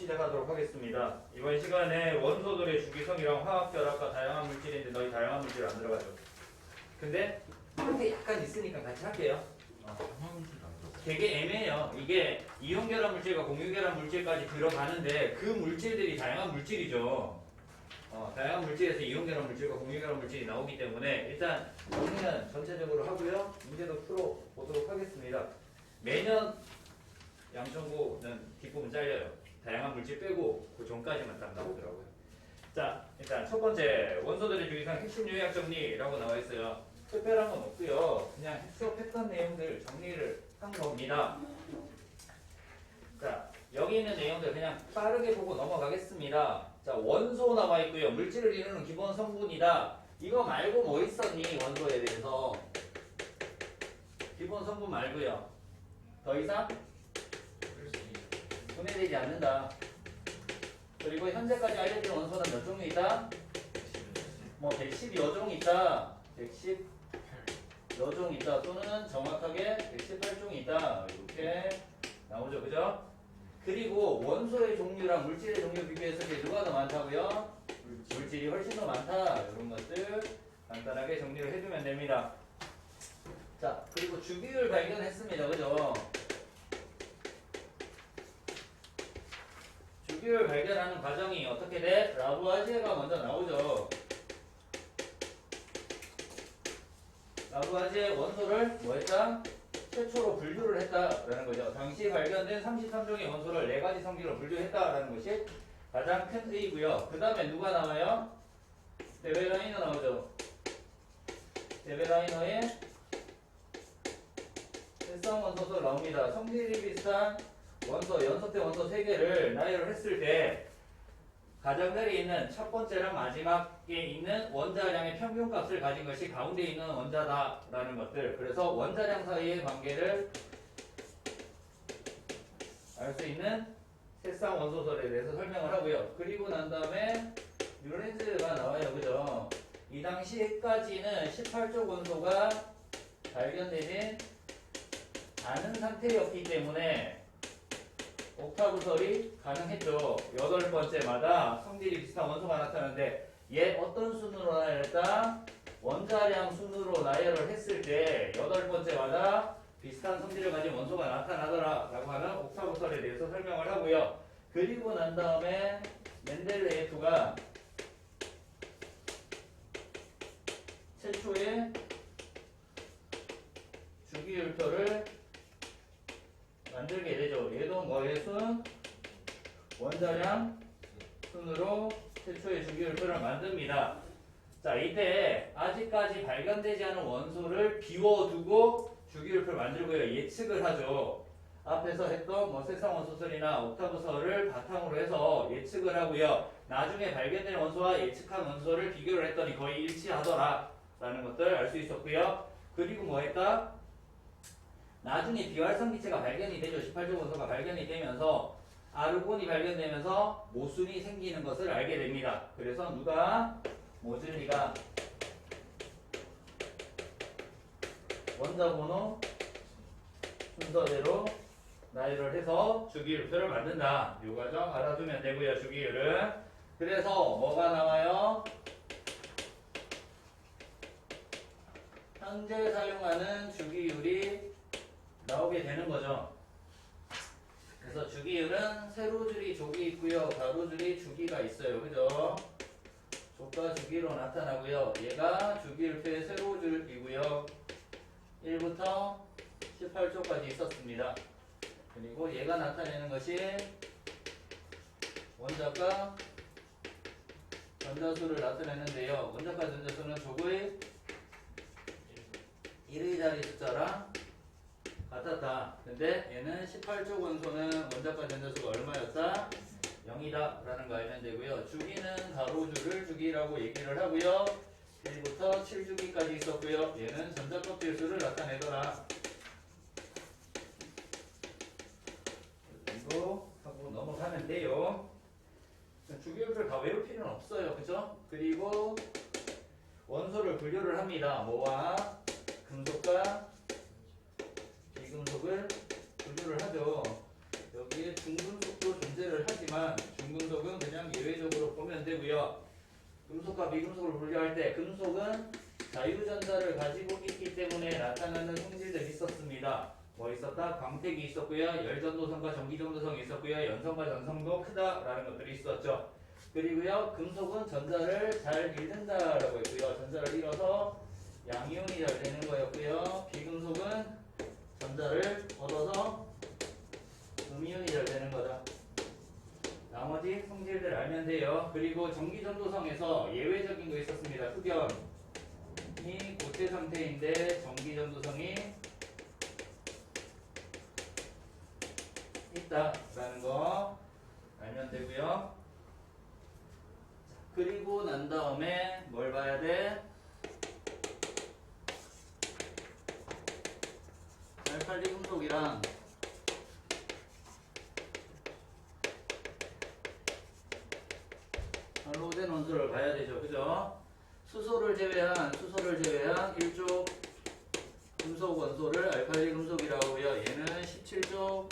시작하도록 하겠습니다. 이번 시간에 원소들의 주기성이랑 화학결합과 다양한 물질인데 너희 다양한 물질 안 들어가죠. 근데 한게 약간 있으니까 같이 할게요. 되게 애매해요. 이게 이온결합 물질과 공유결합 물질까지 들어가는데 그 물질들이 다양한 물질이죠. 다양한 물질에서 이온결합 물질과 공유결합 물질이 나오기 때문에 일단 정리는 전체적으로 하고요. 문제도 풀어보도록 하겠습니다. 매년 양천고는 뒷부분 잘려요. 다양한 물질 빼고 그 전까지만 딱 나오더라고요. 자, 일단 첫 번째 원소들의 주기성 핵심 요약 정리라고 나와 있어요. 특별한 건 없고요. 그냥 수업했던 내용들 정리를 한 겁니다. 자, 여기 있는 내용들 그냥 빠르게 보고 넘어가겠습니다. 자, 원소 나와 있고요. 물질을 이루는 기본 성분이다. 이거 말고 뭐 있었니? 원소에 대해서. 기본 성분 말고요. 더 이상 분해되지 않는다. 그리고 현재까지 알려진 원소는 몇 종류 있다? 뭐 110여 종 있다. 110여 종 있다. 또는 정확하게 118종이 있다. 이렇게 나오죠. 그죠? 그리고 원소의 종류랑 물질의 종류 비교했을 때 누가 더 많다고요? 물질이 훨씬 더 많다. 이런 것들 간단하게 정리를 해주면 됩니다. 자, 그리고 주기율 발견했습니다. 그죠? 주기율 발견하는 과정이 어떻게 돼? 라부아지에가 먼저 나오죠. 라부아지에 원소를 뭐 했다? 최초로 분류를 했다라는 거죠. 당시 발견된 33종의 원소를 4가지 성질로 분류했다라는 것이 가장 큰 의의고요. 그 다음에 누가 나와요? 데베라이너 나오죠. 데베라이너의 일성 원소설 나옵니다. 성질이 비슷한 원소, 연소태 원소 3개를 나열을 했을 때 가장자리에 있는 첫 번째랑 마지막에 있는 원자량의 평균값을 가진 것이 가운데 있는 원자다라는 것들. 그래서 원자량 사이의 관계를 알 수 있는 세쌍 원소설에 대해서 설명을 하고요. 그리고 난 다음에 뉴렌즈가 나와요. 그죠? 이 당시까지는 18종 원소가 발견되지 않은 상태였기 때문에 옥타브설이 가능했죠. 8번째마다 성질이 비슷한 원소가 나타나는데 얘 어떤 순으로 나열했다? 원자량 순으로 나열을 했을 때 8번째마다 비슷한 성질을 가진 원소가 나타나더라 라고 하는 옥타브설에 대해서 설명을 하고요. 그리고 난 다음에 멘델레예프가 최초의 주기율표를 만들게 되죠. 얘도 뭐의 순? 원자량 순으로 최초의 주기율표를 만듭니다. 자, 이때 아직까지 발견되지 않은 원소를 비워두고 주기율표를 만들고요. 예측을 하죠. 앞에서 했던 뭐 세상원소설이나 옥타브설을 바탕으로 해서 예측을 하고요. 나중에 발견된 원소와 예측한 원소를 비교를 했더니 거의 일치하더라 라는 것들 알 수 있었고요. 그리고 뭐 했다? 나중에 비활성 기체가 발견이 되죠. 18종 원소가 발견이 되면서 아르곤이 발견되면서 모순이 생기는 것을 알게 됩니다. 그래서 누가? 모즐리가 원자번호 순서대로 나열을 해서 주기율표를 만든다. 이 과정 알아두면 되고요. 주기율은. 그래서 뭐가 나와요? 현재 사용하는 주기율이 나오게 되는 거죠. 그래서 주기율은 세로줄이 족이 있고요. 가로줄이 주기가 있어요. 그죠? 족과 주기로 나타나고요. 얘가 주기율표의 세로줄이고요. 1부터 18조까지 있었습니다. 그리고 얘가 나타내는 것이 원자과 전자수를 나타내는데요. 원자과 전자수는 족의 1의 자리 숫자랑 같았다. 근데 얘는 18조 원소는 원자과 전자수가 얼마였다? 0이다 라는 거 알면 되고요. 주기는 가로줄을 주기라고 얘기를 하고요. 1부터 7주기까지 있었고요. 얘는 전자껍질 수를 나타내더라. 이거 하고 넘어가면 돼요. 주기율을 다 외울 필요는 없어요. 그죠? 그리고 원소를 분류를 합니다. 뭐와? 금속과 비금속을 분류를 하죠. 여기에 중금속도 존재를 하지만 금속과 비금속을 분류할 때 금속은 자유전자를 가지고 있기 때문에 나타나는 성질들이 있었습니다. 뭐 있었다? 광택이 있었고요. 열전도성과 전기전도성이 있었고요. 연성과 전성도 크다라는 것들이 있었죠. 그리고요. 금속은 전자를 잘 잃는다라고 했고요. 전자를 잃어서 양이온이 잘 되는 거였고요. 비금속은 전자를 얻어서 음이온이 잘 되는 거다. 나머지 성질들 알면 돼요. 그리고 전기전도성에서 예외적인 거 있었습니다. 흑연이 고체 상태인데 전기전도성이 있다라는 거 알면 되고요. 그리고 난 다음에 뭘 봐야 돼? 알칼리 금속이랑 할로젠 원소를 봐야 되죠. 그죠? 수소를 제외한 1족 금속 원소를 알칼리 금속이라고 하고요. 얘는 17족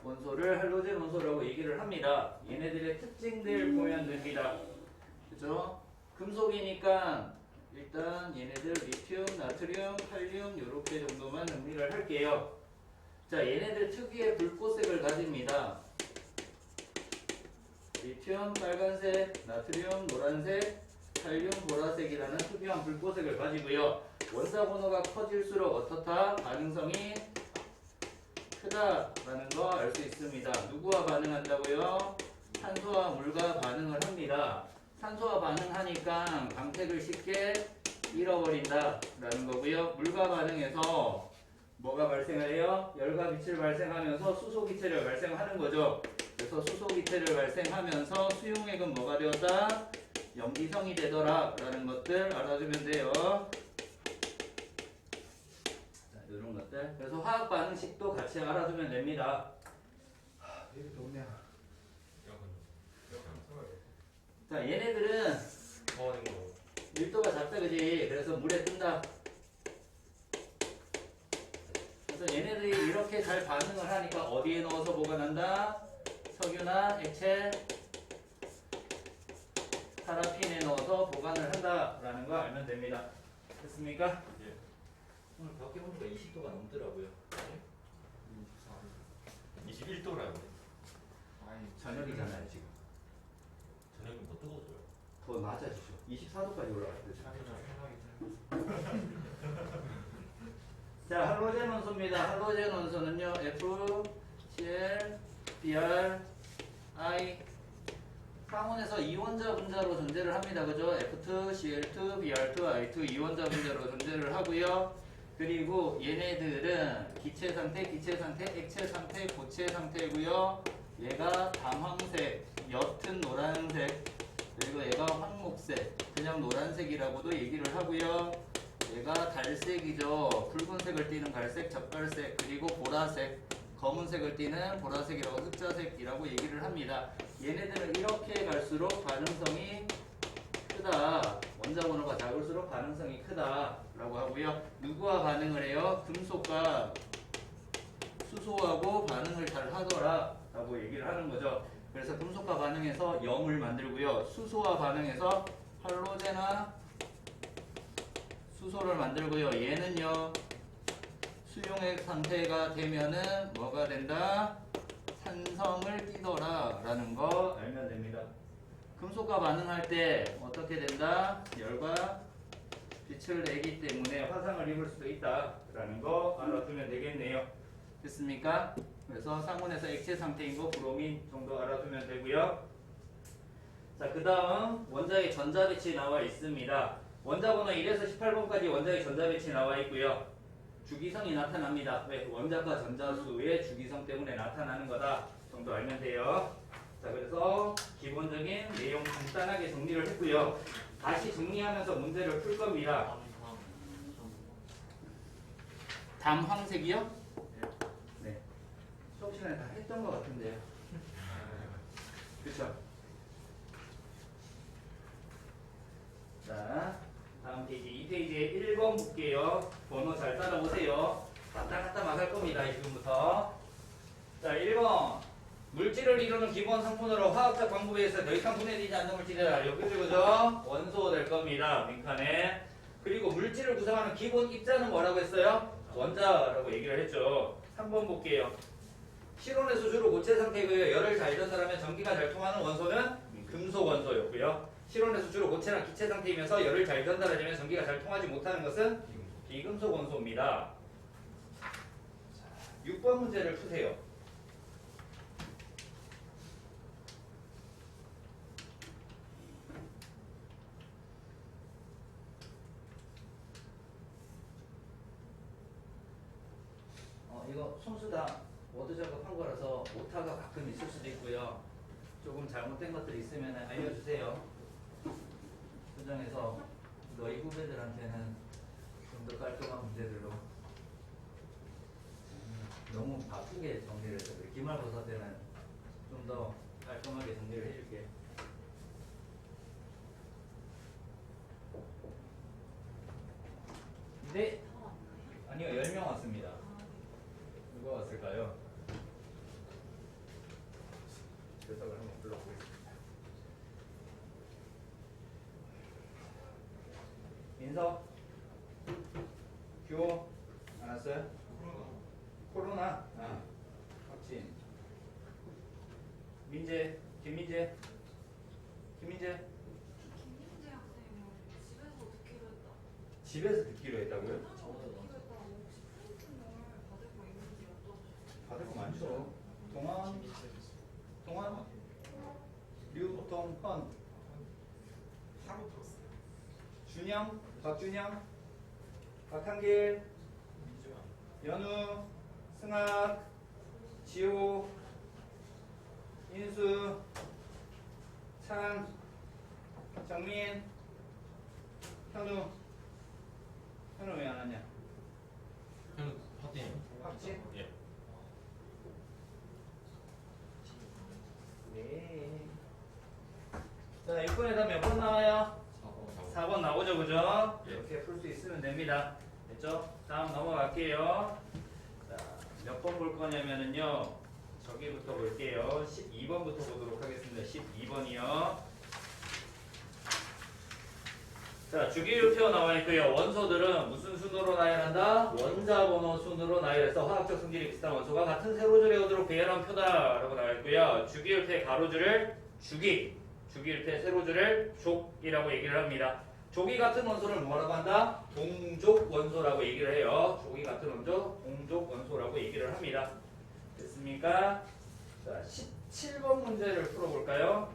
원소를 할로젠 원소라고 얘기를 합니다. 얘네들의 특징들 보면 됩니다. 그죠? 금속이니까 일단 얘네들 리튬, 나트륨, 칼륨 요렇게 정도만 정리를 할게요. 자, 얘네들 특유의 불꽃색을 가집니다. 리튬 빨간색, 나트륨 노란색, 칼륨 보라색이라는 특유한 불꽃색을 가지고요. 원자 번호가 커질수록 어떻다? 반응성이 크다라는 거 알 수 있습니다. 누구와 반응한다고요? 산소와 물과 반응을 합니다. 산소와 반응하니까 광택을 쉽게 잃어버린다라는 거고요. 물과 반응해서 뭐가 발생을 해요? 열과 빛을 발생하면서 수소기체를 발생하는 거죠. 그래서 수소기체를 발생하면서 수용액은 뭐가 되었다? 염기성이 되더라 라는 것들 알아두면 돼요. 자, 이런 것들. 그래서 화학 반응식도 같이 알아두면 됩니다. 이렇게 좋네요. 자, 얘네들은 밀도가 작다, 그지? 그래서 물에 뜬다. 그래서 얘네들이 이렇게 잘 반응을 하니까 어디에 넣어서 보관한다? 석유나 액체, 파라핀에 넣어서 보관을 한다라는 거 알면 됩니다. 됐습니까? 예. 오늘 밖에 보니까 20도가 넘더라고요. 21도라고. 아니, 저녁이잖아요, 지금. 저녁은 더 뜨거워져요. 더 낮아지죠. 24도까지 올라갔죠. 자, 할로젠 원소입니다. 할로젠 원소는요, F, Cl, Br, I. 상온에서 이원자 분자로 존재를 합니다. 그죠? F2, Cl2, Br2, I2 이원자 분자로 존재를 하고요. 그리고 얘네들은 기체 상태, 액체 상태, 고체 상태고요. 얘가 담황색, 옅은 노란색, 그리고 얘가 황목색, 그냥 노란색이라고도 얘기를 하고요. 얘가 달색이죠. 붉은색을 띠는 갈색, 젓갈색, 그리고 보라색, 검은색을 띠는 보라색이라고 흑자색이라고 얘기를 합니다. 얘네들은 이렇게 갈수록 반응성이 크다. 원자 번호가 작을수록 반응성이 크다라고 하고요. 누구와 반응을 해요? 금속과 수소하고 반응을 잘 하더라라고 얘기를 하는 거죠. 그래서 금속과 반응해서 염을 만들고요. 수소와 반응해서 할로젠화 수소를 만들고요. 얘는요. 수용액 상태가 되면은 뭐가 된다? 산성을 띠더라 라는 거 알면 됩니다. 금속과 반응할 때 어떻게 된다? 열과 빛을 내기 때문에 화상을 입을 수도 있다 라는 거 알아두면 되겠네요. 됐습니까? 그래서 상온에서 액체 상태인 거 브로민 정도 알아두면 되고요. 자, 그 다음 원자의 전자배치 나와 있습니다. 원자 번호 1에서 18번까지 원자의 전자배치 나와 있고요. 주기성이 나타납니다. 왜? 원자과 전자수의 주기성 때문에 나타나는 거다 정도 알면 돼요. 자, 그래서 기본적인 내용 간단하게 정리를 했고요. 다시 정리하면서 문제를 풀 겁니다. 담황색이요? 네. 수업 시간에 다 했던 것 같은데요. 그쵸? 자, 다음 페이지 2페이지에 1번 볼게요. 번호 잘 따라오세요. 왔다 갔다 막 할 겁니다. 지금부터. 자, 1번. 물질의 물질을 이루는 기본 성분으로 화학적 방법에 의해서 더 이상 분해되지 않는 물질을 알려. 그죠? 원소 될 겁니다. 빈칸에. 그리고 물질을 구성하는 기본 입자는 뭐라고 했어요? 원자라고 얘기를 했죠. 3번 볼게요. 실온에서 주로 고체 상태고요. 열을 잘 전달하면 전기가 잘 통하는 원소는 금속 원소였고요. 실온에서 주로 고체나 기체 상태이면서 열을 잘 전달하면 전기가 잘 통하지 못하는 것은 비금속 원소입니다. 6번 문제를 푸세요. 이거 손수 다 워드 작업한 거라서 오타가 가끔 있을 수도 있고요. 조금 잘못된 것들이 있으면 알려주세요. 수정해서 너희 후배들한테는 좀 더 깔끔한 문제들로 너무 바쁘게 정리를 해서 그래. 기말고사 때는 좀 더 깔끔하게 정리를 해줄게. 네? 아니요, 10명 왔습니다. 누가 왔을까요? 녀석을 한번 불러보겠습니다. 민석, 규호, 안 왔어요? 코로나? 확진. 민재, 김민재, 김민재 학생은 집에서 듣기로 했다. 집에서 듣기로 했다고요? 듣기로 했다고 혹시 프린팅을 받을 거 있는지 여쭤보셨어요. 받을 거 많죠. 동환, 류동헌, 하루 들었어요. 준영, 박준영, 박한길, 민주야. 연우, 승학, 지호, 인수, 창, 정민, 현우. 현우 왜 안 왔냐? 형 확인. 확진? 예. 네. 자, 6번에 다 몇 번 나와요? 4번 나오죠, 그죠? 예. 이렇게 풀 수 있으면 됩니다. 됐죠? 다음 넘어갈게요. 자, 몇 번 볼 거냐면은요. 저기부터 볼게요. 12번부터 보도록 하겠습니다. 12번이요. 자, 주기율표 나와 있고요. 원소들은 무슨 순으로 나열한다? 원자번호 순으로 나열해서 화학적 성질이 비슷한 원소가 같은 세로줄에 오도록 배열한 표다라고 나와 있고요. 주기율표의 가로줄을 주기율표의 세로줄을 족이라고 얘기를 합니다. 족이 같은 원소를 뭐라고 한다? 동족 원소라고 얘기를 해요. 족이 같은 원소, 동족 원소라고 얘기를 합니다. 됐습니까? 자, 17번 문제를 풀어볼까요?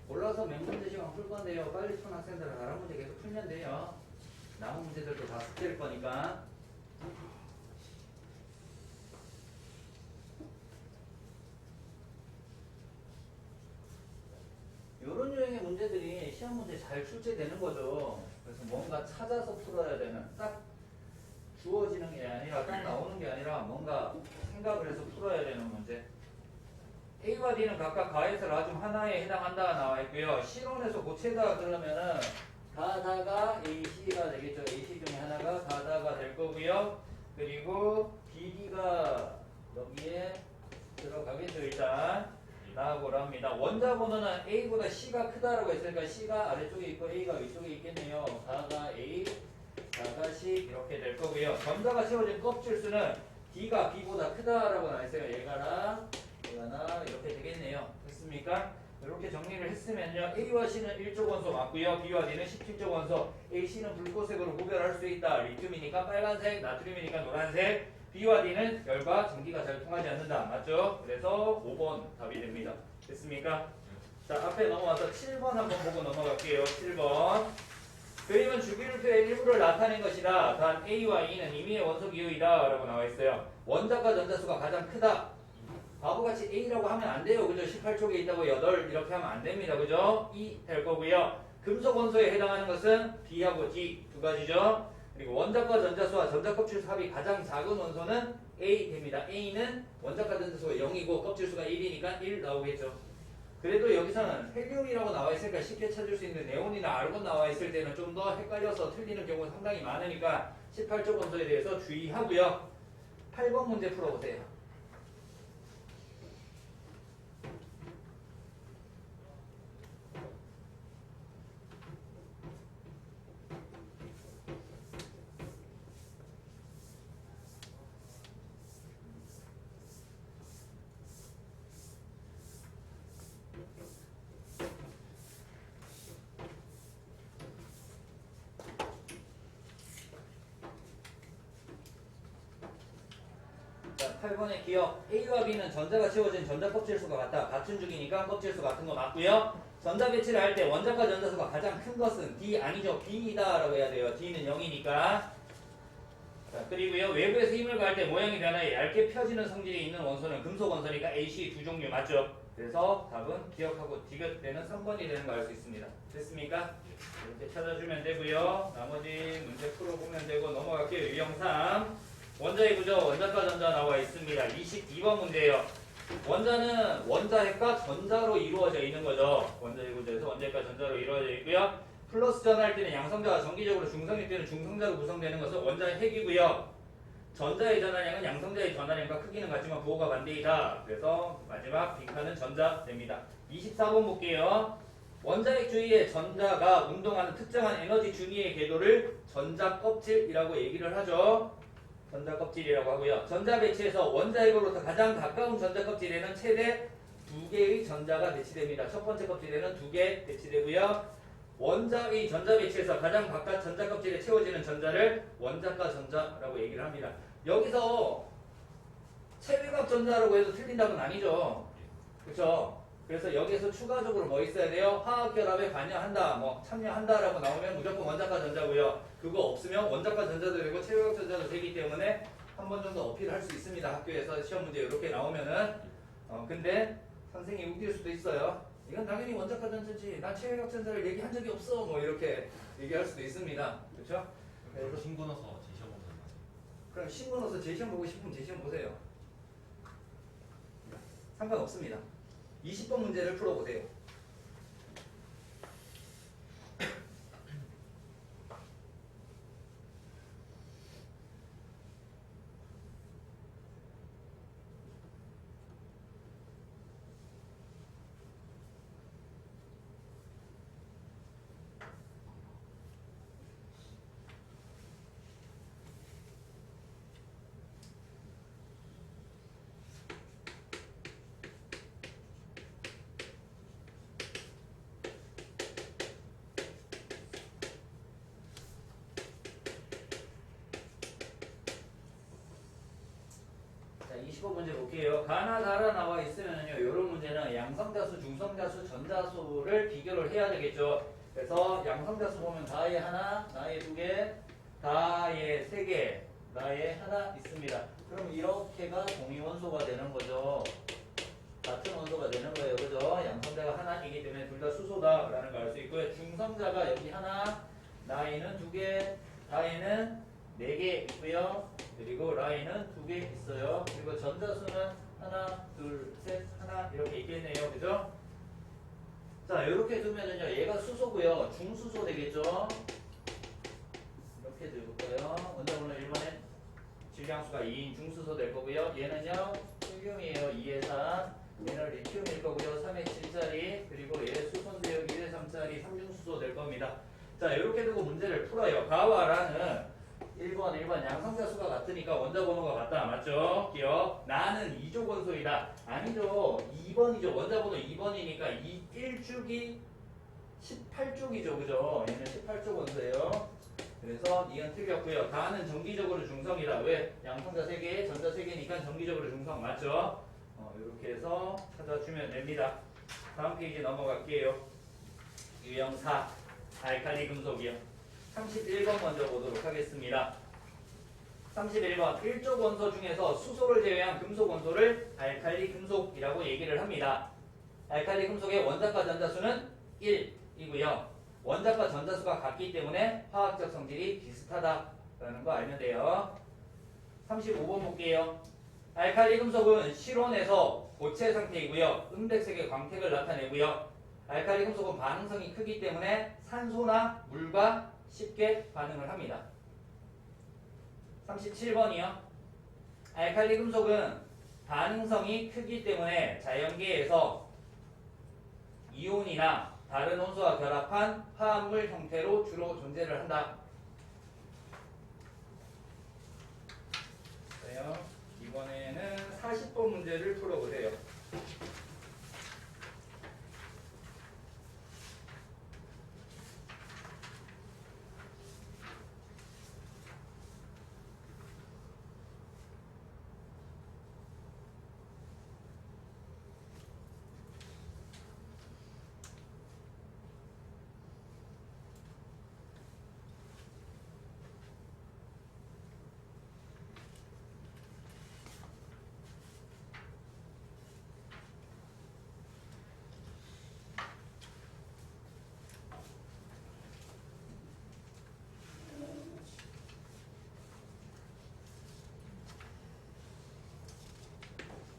골라서 몇 문제씩만 풀 건데요. 빨리 푼 학생들은 다른 문제 계속 풀면 돼요. 남은 문제들도 다 숙제일 거니까. 이런 유형의 문제들이 시험 문제 잘 출제되는 거죠. 그래서 뭔가 찾아서 풀어야 되는, 딱 주어지는 게 아니라, 딱 나오는 게 아니라 뭔가 생각을 해서 풀어야 되는 문제. A와 D는 각각 가에서 라줌 하나에 해당한다 나와 있고요. 실온에서 고체다 그러면은 가다가 AC가 되겠죠. AC 중에 하나가 가다가 될 거고요. 그리고 BD가 여기에 들어가겠죠. 일단 나오고라 합니다. 원자 번호는 A보다 C가 크다라고 했으니까 C가 아래쪽에 있고 A가 위쪽에 있겠네요. 가가 A, 가가 C 이렇게 될 거고요. 전자가 씌워진 껍질 수는 D가 B보다 크다라고 나와 있어요. 얘가나 이렇게 되겠네요. 됐습니까? 이렇게 정리를 했으면요. A와 C는 1족 원소 맞고요. B와 D는 17족 원소. A, C는 불꽃색으로 구별할 수 있다. 리튬이니까 빨간색, 나트륨이니까 노란색. B와 D는 열과 전기가 잘 통하지 않는다. 맞죠? 그래서 5번 답이 됩니다. 됐습니까? 자, 앞에 넘어와서 7번 한번 보고 넘어갈게요. 7번. 그림은 주기율표의 일부를 나타낸 것이다. 단 A와 E는 임의의 원소 기호이다. 라고 나와 있어요. 원자과 전자수가 가장 크다. 바보같이 A라고 하면 안 돼요. 그죠? 18쪽에 있다고 8 이렇게 하면 안 됩니다. 그죠? E 될 거고요. 금속 원소에 해당하는 것은 B하고 D 두 가지죠. 그리고 원자과 전자수와 전자껍질수 합이 가장 작은 원소는 A 됩니다. A는 원자과 전자수가 0이고 껍질수가 1이니까 1 나오겠죠. 그래도 여기서는 헬륨이라고 나와 있으니까 쉽게 찾을 수 있는 네온이나 아르곤 나와 있을 때는 좀 더 헷갈려서 틀리는 경우가 상당히 많으니까 18쪽 원소에 대해서 주의하고요. 8번 문제 풀어보세요. 자, 8번의 기억. A와 B는 전자가 채워진 전자 껍질수가 같다. 같은 주기니까 껍질수 같은 거 맞고요. 전자 배치를 할 때 원자과 전자수가 가장 큰 것은 D 아니죠. B이다 라고 해야 돼요. D는 0이니까. 자, 그리고요. 외부에서 힘을 가할 때 모양이 변하여 얇게 펴지는 성질이 있는 원소는 금속 원소니까 AC 두 종류 맞죠? 그래서 답은 기억하고 디귿되는 3번이 되는 거 알 수 있습니다. 됐습니까? 이렇게 찾아주면 되고요. 나머지 문제 풀어보면 되고 넘어갈게요. 유형 3. 원자의 구조, 원자과 전자 나와 있습니다. 22번 문제예요. 원자는 원자핵과 전자로 이루어져 있는 거죠. 원자의 구조에서 원자핵과 전자로 이루어져 있고요. 플러스 전할 때는 양성자가 정기적으로 중성일 때는 중성자로 구성되는 것은 원자의 핵이고요. 전자의 전하량은 양성자의 전하량과 크기는 같지만 부호가 반대이다. 그래서 마지막 빈칸은 전자 됩니다. 24번 볼게요. 원자핵 주위에 전자가 운동하는 특정한 에너지 준위의 궤도를 전자 껍질이라고 얘기를 하죠. 전자 껍질이라고 하고요. 전자 배치에서 원자핵으로부터 가장 가까운 전자 껍질에는 최대 2개의 전자가 배치됩니다. 첫 번째 껍질에는 2개 배치되고요. 원자의 전자 배치에서 가장 바깥 전자 껍질에 채워지는 전자를 원자과 전자라고 얘기를 합니다. 여기서 체외각 전자라고 해도 틀린다고는 아니죠. 그렇죠? 그래서 여기서 추가적으로 뭐 있어야 돼요? 화학결합에 관여한다, 뭐 참여한다라고 나오면 무조건 원자과 전자고요. 그거 없으면 원자과 전자도 되고 체외각 전자도 되기 때문에 한 번 정도 어필할 수 있습니다. 학교에서 시험 문제 이렇게 나오면은. 근데 선생님이 웃길 수도 있어요. 이건 당연히 원자과 전자지. 난 체외각 전자를 얘기한 적이 없어. 뭐 이렇게 얘기할 수도 있습니다. 그렇죠? 그럼 신고 나서 제시험 보면 그럼 신고 나서 제시험 보고 싶으면 제시험 보세요. 상관없습니다. 20번 문제를 풀어보세요. 자, 25 문제 볼게요. 가나 다라 나와 있으면요, 이런 문제는 양성자수, 중성자수, 전자수를 비교를 해야 되겠죠. 그래서 양성자수 보면 다에 하나, 나에 두 개, 다에 세 개, 나에 하나 있습니다. 그럼 이렇게가 동위원소가 되는 거죠. 같은 원소가 되는 거예요. 그죠? 양성자가 하나이기 때문에 둘 다 수소다라는 걸 알 수 있고요. 중성자가 여기 하나, 나에는 두 개, 다에는 4개 있고요. 그리고 라인은 2개 있어요. 그리고 전자수는 하나, 둘, 셋, 하나 이렇게 있겠네요. 그죠? 자, 이렇게 두면은요, 얘가 수소고요. 중수소 되겠죠? 이렇게 들볼까요? 원자번호 1번에 질량수가 2인 중수소 될 거고요. 얘는요, 헬륨이에요. 2의 3. 얘는 리튬일 거고요. 3의 7짜리. 그리고 얘 수소인데요. 1의 3짜리 3중수소 될 겁니다. 자, 이렇게 두고 문제를 풀어요. 가와 라는 1번 양성자수가 같으니까 원자번호가 같다. 맞죠? 기억. 나는 2족 원소이다. 아니죠. 2번이죠. 원자번호 2번이니까 1쪽이 18쪽이죠. 그죠? 얘는 18쪽 원소예요. 그래서 이건 틀렸고요. 다는 정기적으로 중성이다. 왜? 양성자 3개, 전자 3개니까 정기적으로 중성. 맞죠? 이렇게 해서 찾아주면 됩니다. 다음 페이지 넘어갈게요. 유형 4. 알칼리 금속이요. 31번 먼저 보도록 하겠습니다. 31번 1족 원소 중에서 수소를 제외한 금속 원소를 알칼리 금속이라고 얘기를 합니다. 알칼리 금속의 원자과 전자수는 1이고요. 원자과 전자수가 같기 때문에 화학적 성질이 비슷하다라는 거 알면 돼요. 35번 볼게요. 알칼리 금속은 실온에서 고체 상태이고요. 은백색의 광택을 나타내고요. 알칼리 금속은 반응성이 크기 때문에 산소나 물과 쉽게 반응을 합니다. 37번이요. 알칼리 금속은 반응성이 크기 때문에 자연계에서 이온이나 다른 원소와 결합한 화합물 형태로 주로 존재를 한다. 이번에는 40번 문제를 풀어보세요.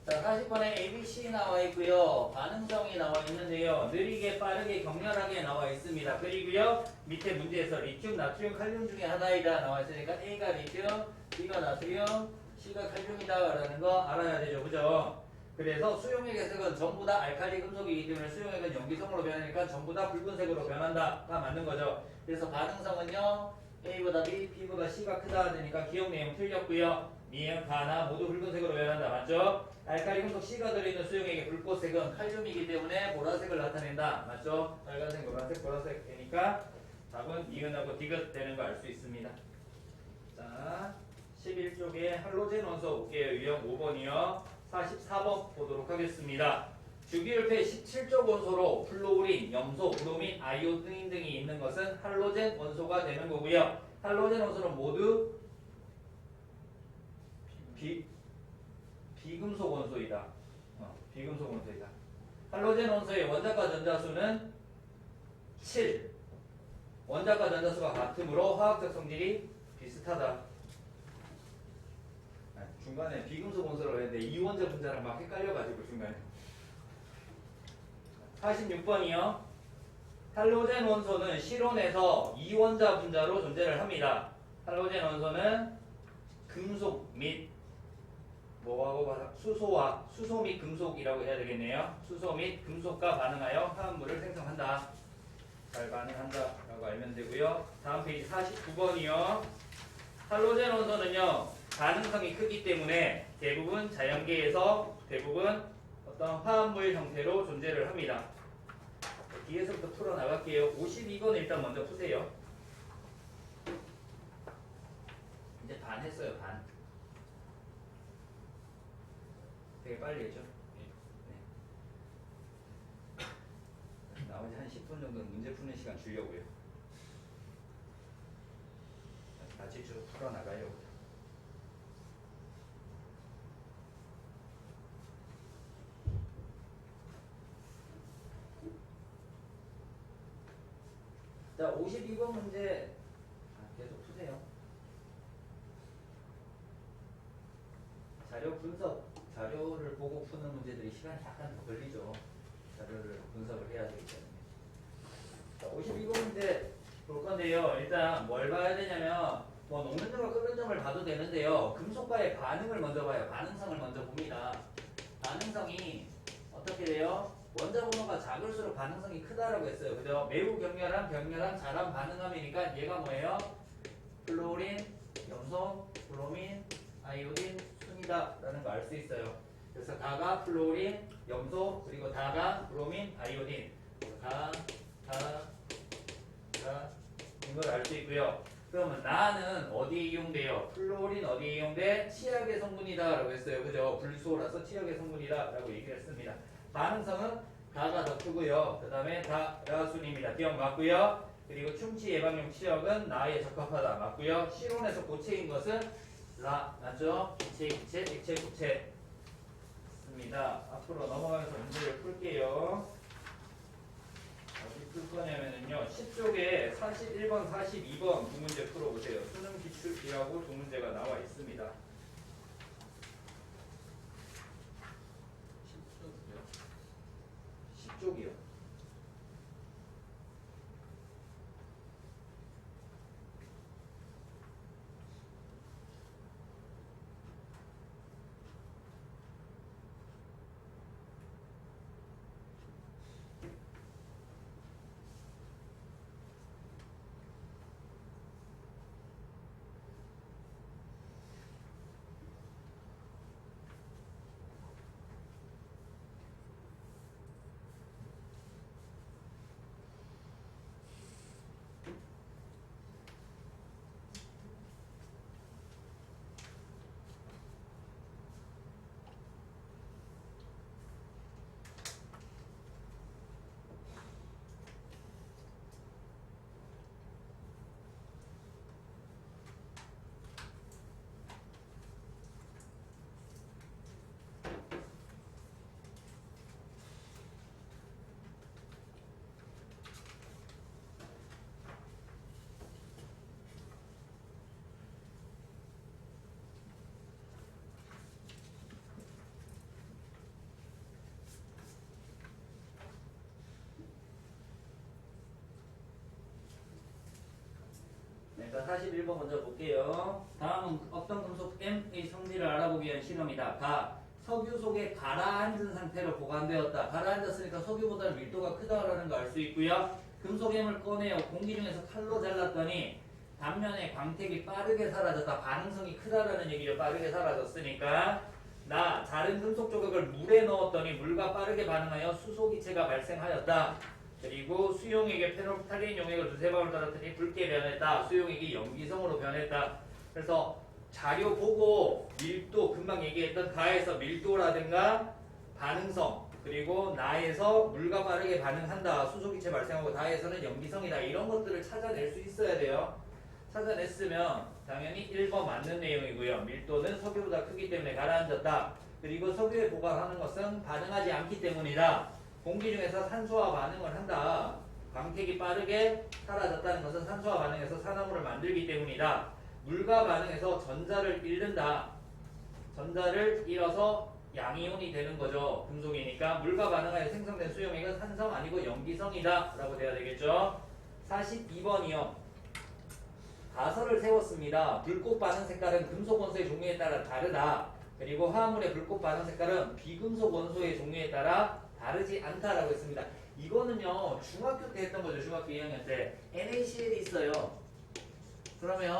자, 40번에 ABC 나와 있고요. 반응성이 나와 있는데요. 느리게, 빠르게, 격렬하게 나와 있습니다. 그리고요, 밑에 문제에서 리튬, 나트륨, 칼륨 중에 하나이다 나와 있으니까 A가 리튬, B가 나트륨, C가 칼륨이다라는 거 알아야 되죠. 그죠? 그래서 수용액 해석은 전부 다 알칼리 금속이기 때문에 수용액은 염기성으로 변하니까 전부 다 붉은색으로 변한다가 맞는 거죠. 그래서 반응성은요, A보다 B, B보다 C가 크다 되니까 기억 내용 틀렸고요. 미행, 가나 모두 붉은색으로 변한다. 맞죠? 알칼리 금속 C가 들어있는 수용액의 불꽃색은 칼륨이기 때문에 보라색을 나타낸다. 맞죠? 빨간색, 노란색, 보라색 되니까 답은 니은하고 디귿 되는 거 알 수 있습니다. 자, 11쪽에 할로젠 원소 볼게요. 유형 5번이요. 44번 보도록 하겠습니다. 주기율표 17쪽 원소로 플로우린, 염소, 브로민, 아이오딘 등이 있는 것은 할로젠 원소가 되는 거고요. 할로젠 원소는 모두 비금속 원소이다. 비금속 원소이다. 할로젠 원소의 원자과 전자수는 7. 원자과 전자수가 같으므로 화학적 성질이 비슷하다. 중간에 비금속 원소라고 했는데 이원자 분자랑 막 헷갈려가지고 중간에. 46번이요. 할로젠 원소는 실온에서 이원자 분자로 존재를 합니다. 할로젠 원소는 금속 및 수소 및 금속이라고 해야 되겠네요. 수소 및 금속과 반응하여 화합물을 생성한다. 잘 반응한다 라고 알면 되고요. 다음 페이지 49번이요. 할로젠 원소는요, 반응성이 크기 때문에 대부분 자연계에서 대부분 어떤 화합물 형태로 존재를 합니다. 뒤에서부터 풀어나갈게요. 52번 일단 먼저 푸세요. 이제 반 했어요. 반. 되게 빨리 했죠? 네. 나머지 한 10분 정도는 문제 푸는 시간 주려고요. 같이 쭉 풀어나가려고. 자, 52번 문제 계속 푸세요. 자료 분석, 자료를 보고 푸는 문제들이 시간이 약간 더 걸리죠. 자료를 분석을 해야 되기 때문에. 자, 52번 문제 볼 건데요. 일단 뭘 봐야 되냐면 뭐 녹는 점과 끓는 점을 봐도 되는데요. 금속과의 반응을 먼저 봐요. 반응성을 먼저 봅니다. 반응성이 어떻게 돼요? 원자 번호가 작을수록 반응성이 크다라고 했어요. 그죠? 매우 격렬한, 잘한 반응함이니까 얘가 뭐예요? 플로린, 염소, 브로민, 아이오딘, 순이다 라는 거 알 수 있어요. 그래서 다가 플로린, 염소, 그리고 다가 브로민, 아이오딘. 이걸 알 수 있고요. 그러면 나는 어디에 이용돼요? 플로린 어디에 이용돼? 치약의 성분이다 라고 했어요. 그죠? 불소라서 치약의 성분이다 라고 얘기를 했습니다. 반응성은 다가 더 크고요. 그 다음에 다라순입니다. 기억 맞고요. 그리고 충치 예방용 치약은 나에 적합하다 맞고요. 실온에서 고체인 것은 라 맞죠? 기체, 기체, 액체, 고체. 있습니다. 앞으로 넘어가면서 문제를 풀게요. 어디 풀 거냐면요. 10쪽에 41번, 42번 두 문제 풀어보세요. 수능 기출이라고 두 문제가 나와 있습니다. 10쪽이요. 자, 41번 먼저 볼게요. 다음은 어떤 금속 M의 성질을 알아보기 위한 실험이다. 가. 석유 속에 가라앉은 상태로 보관되었다. 가라앉았으니까 석유보다는 밀도가 크다라는 거 알 수 있고요. 금속 M을 꺼내어 공기 중에서 칼로 잘랐더니 단면에 광택이 빠르게 사라졌다. 반응성이 크다라는 얘기죠. 빠르게 사라졌으니까. 나 다른 금속 조각을 물에 넣었더니 물과 빠르게 반응하여 수소기체가 발생하였다. 그리고 수용액에 페놀프탈린 용액을 두세 방울 떨어뜨리니 붉게 변했다. 수용액이 염기성으로 변했다. 그래서 자료 보고 밀도 금방 얘기했던 가에서 밀도라든가 반응성 그리고 나에서 물과 빠르게 반응한다. 수소기체 발생하고 다에서는 염기성이다. 이런 것들을 찾아낼 수 있어야 돼요. 찾아냈으면 당연히 1번 맞는 내용이고요. 밀도는 석유보다 크기 때문에 가라앉았다. 그리고 석유에 보관하는 것은 반응하지 않기 때문이다. 공기 중에서 산소와 반응을 한다. 광택이 빠르게 사라졌다는 것은 산소와 반응해서 산화물을 만들기 때문이다. 물과 반응해서 전자를 잃는다. 전자를 잃어서 양이온이 되는 거죠. 금속이니까 물과 반응하여 생성된 수용액은 산성 아니고 염기성이다 라고 돼야 되겠죠. 42번이요. 가설을 세웠습니다. 불꽃 반응 색깔은 금속 원소의 종류에 따라 다르다. 그리고 화합물의 불꽃 반응 색깔은 비금속 원소의 종류에 따라 다르지 않다라고 했습니다. 이거는요 중학교 때 했던 거죠. 중학교 2학년 때 NaCl이 있어요. 그러면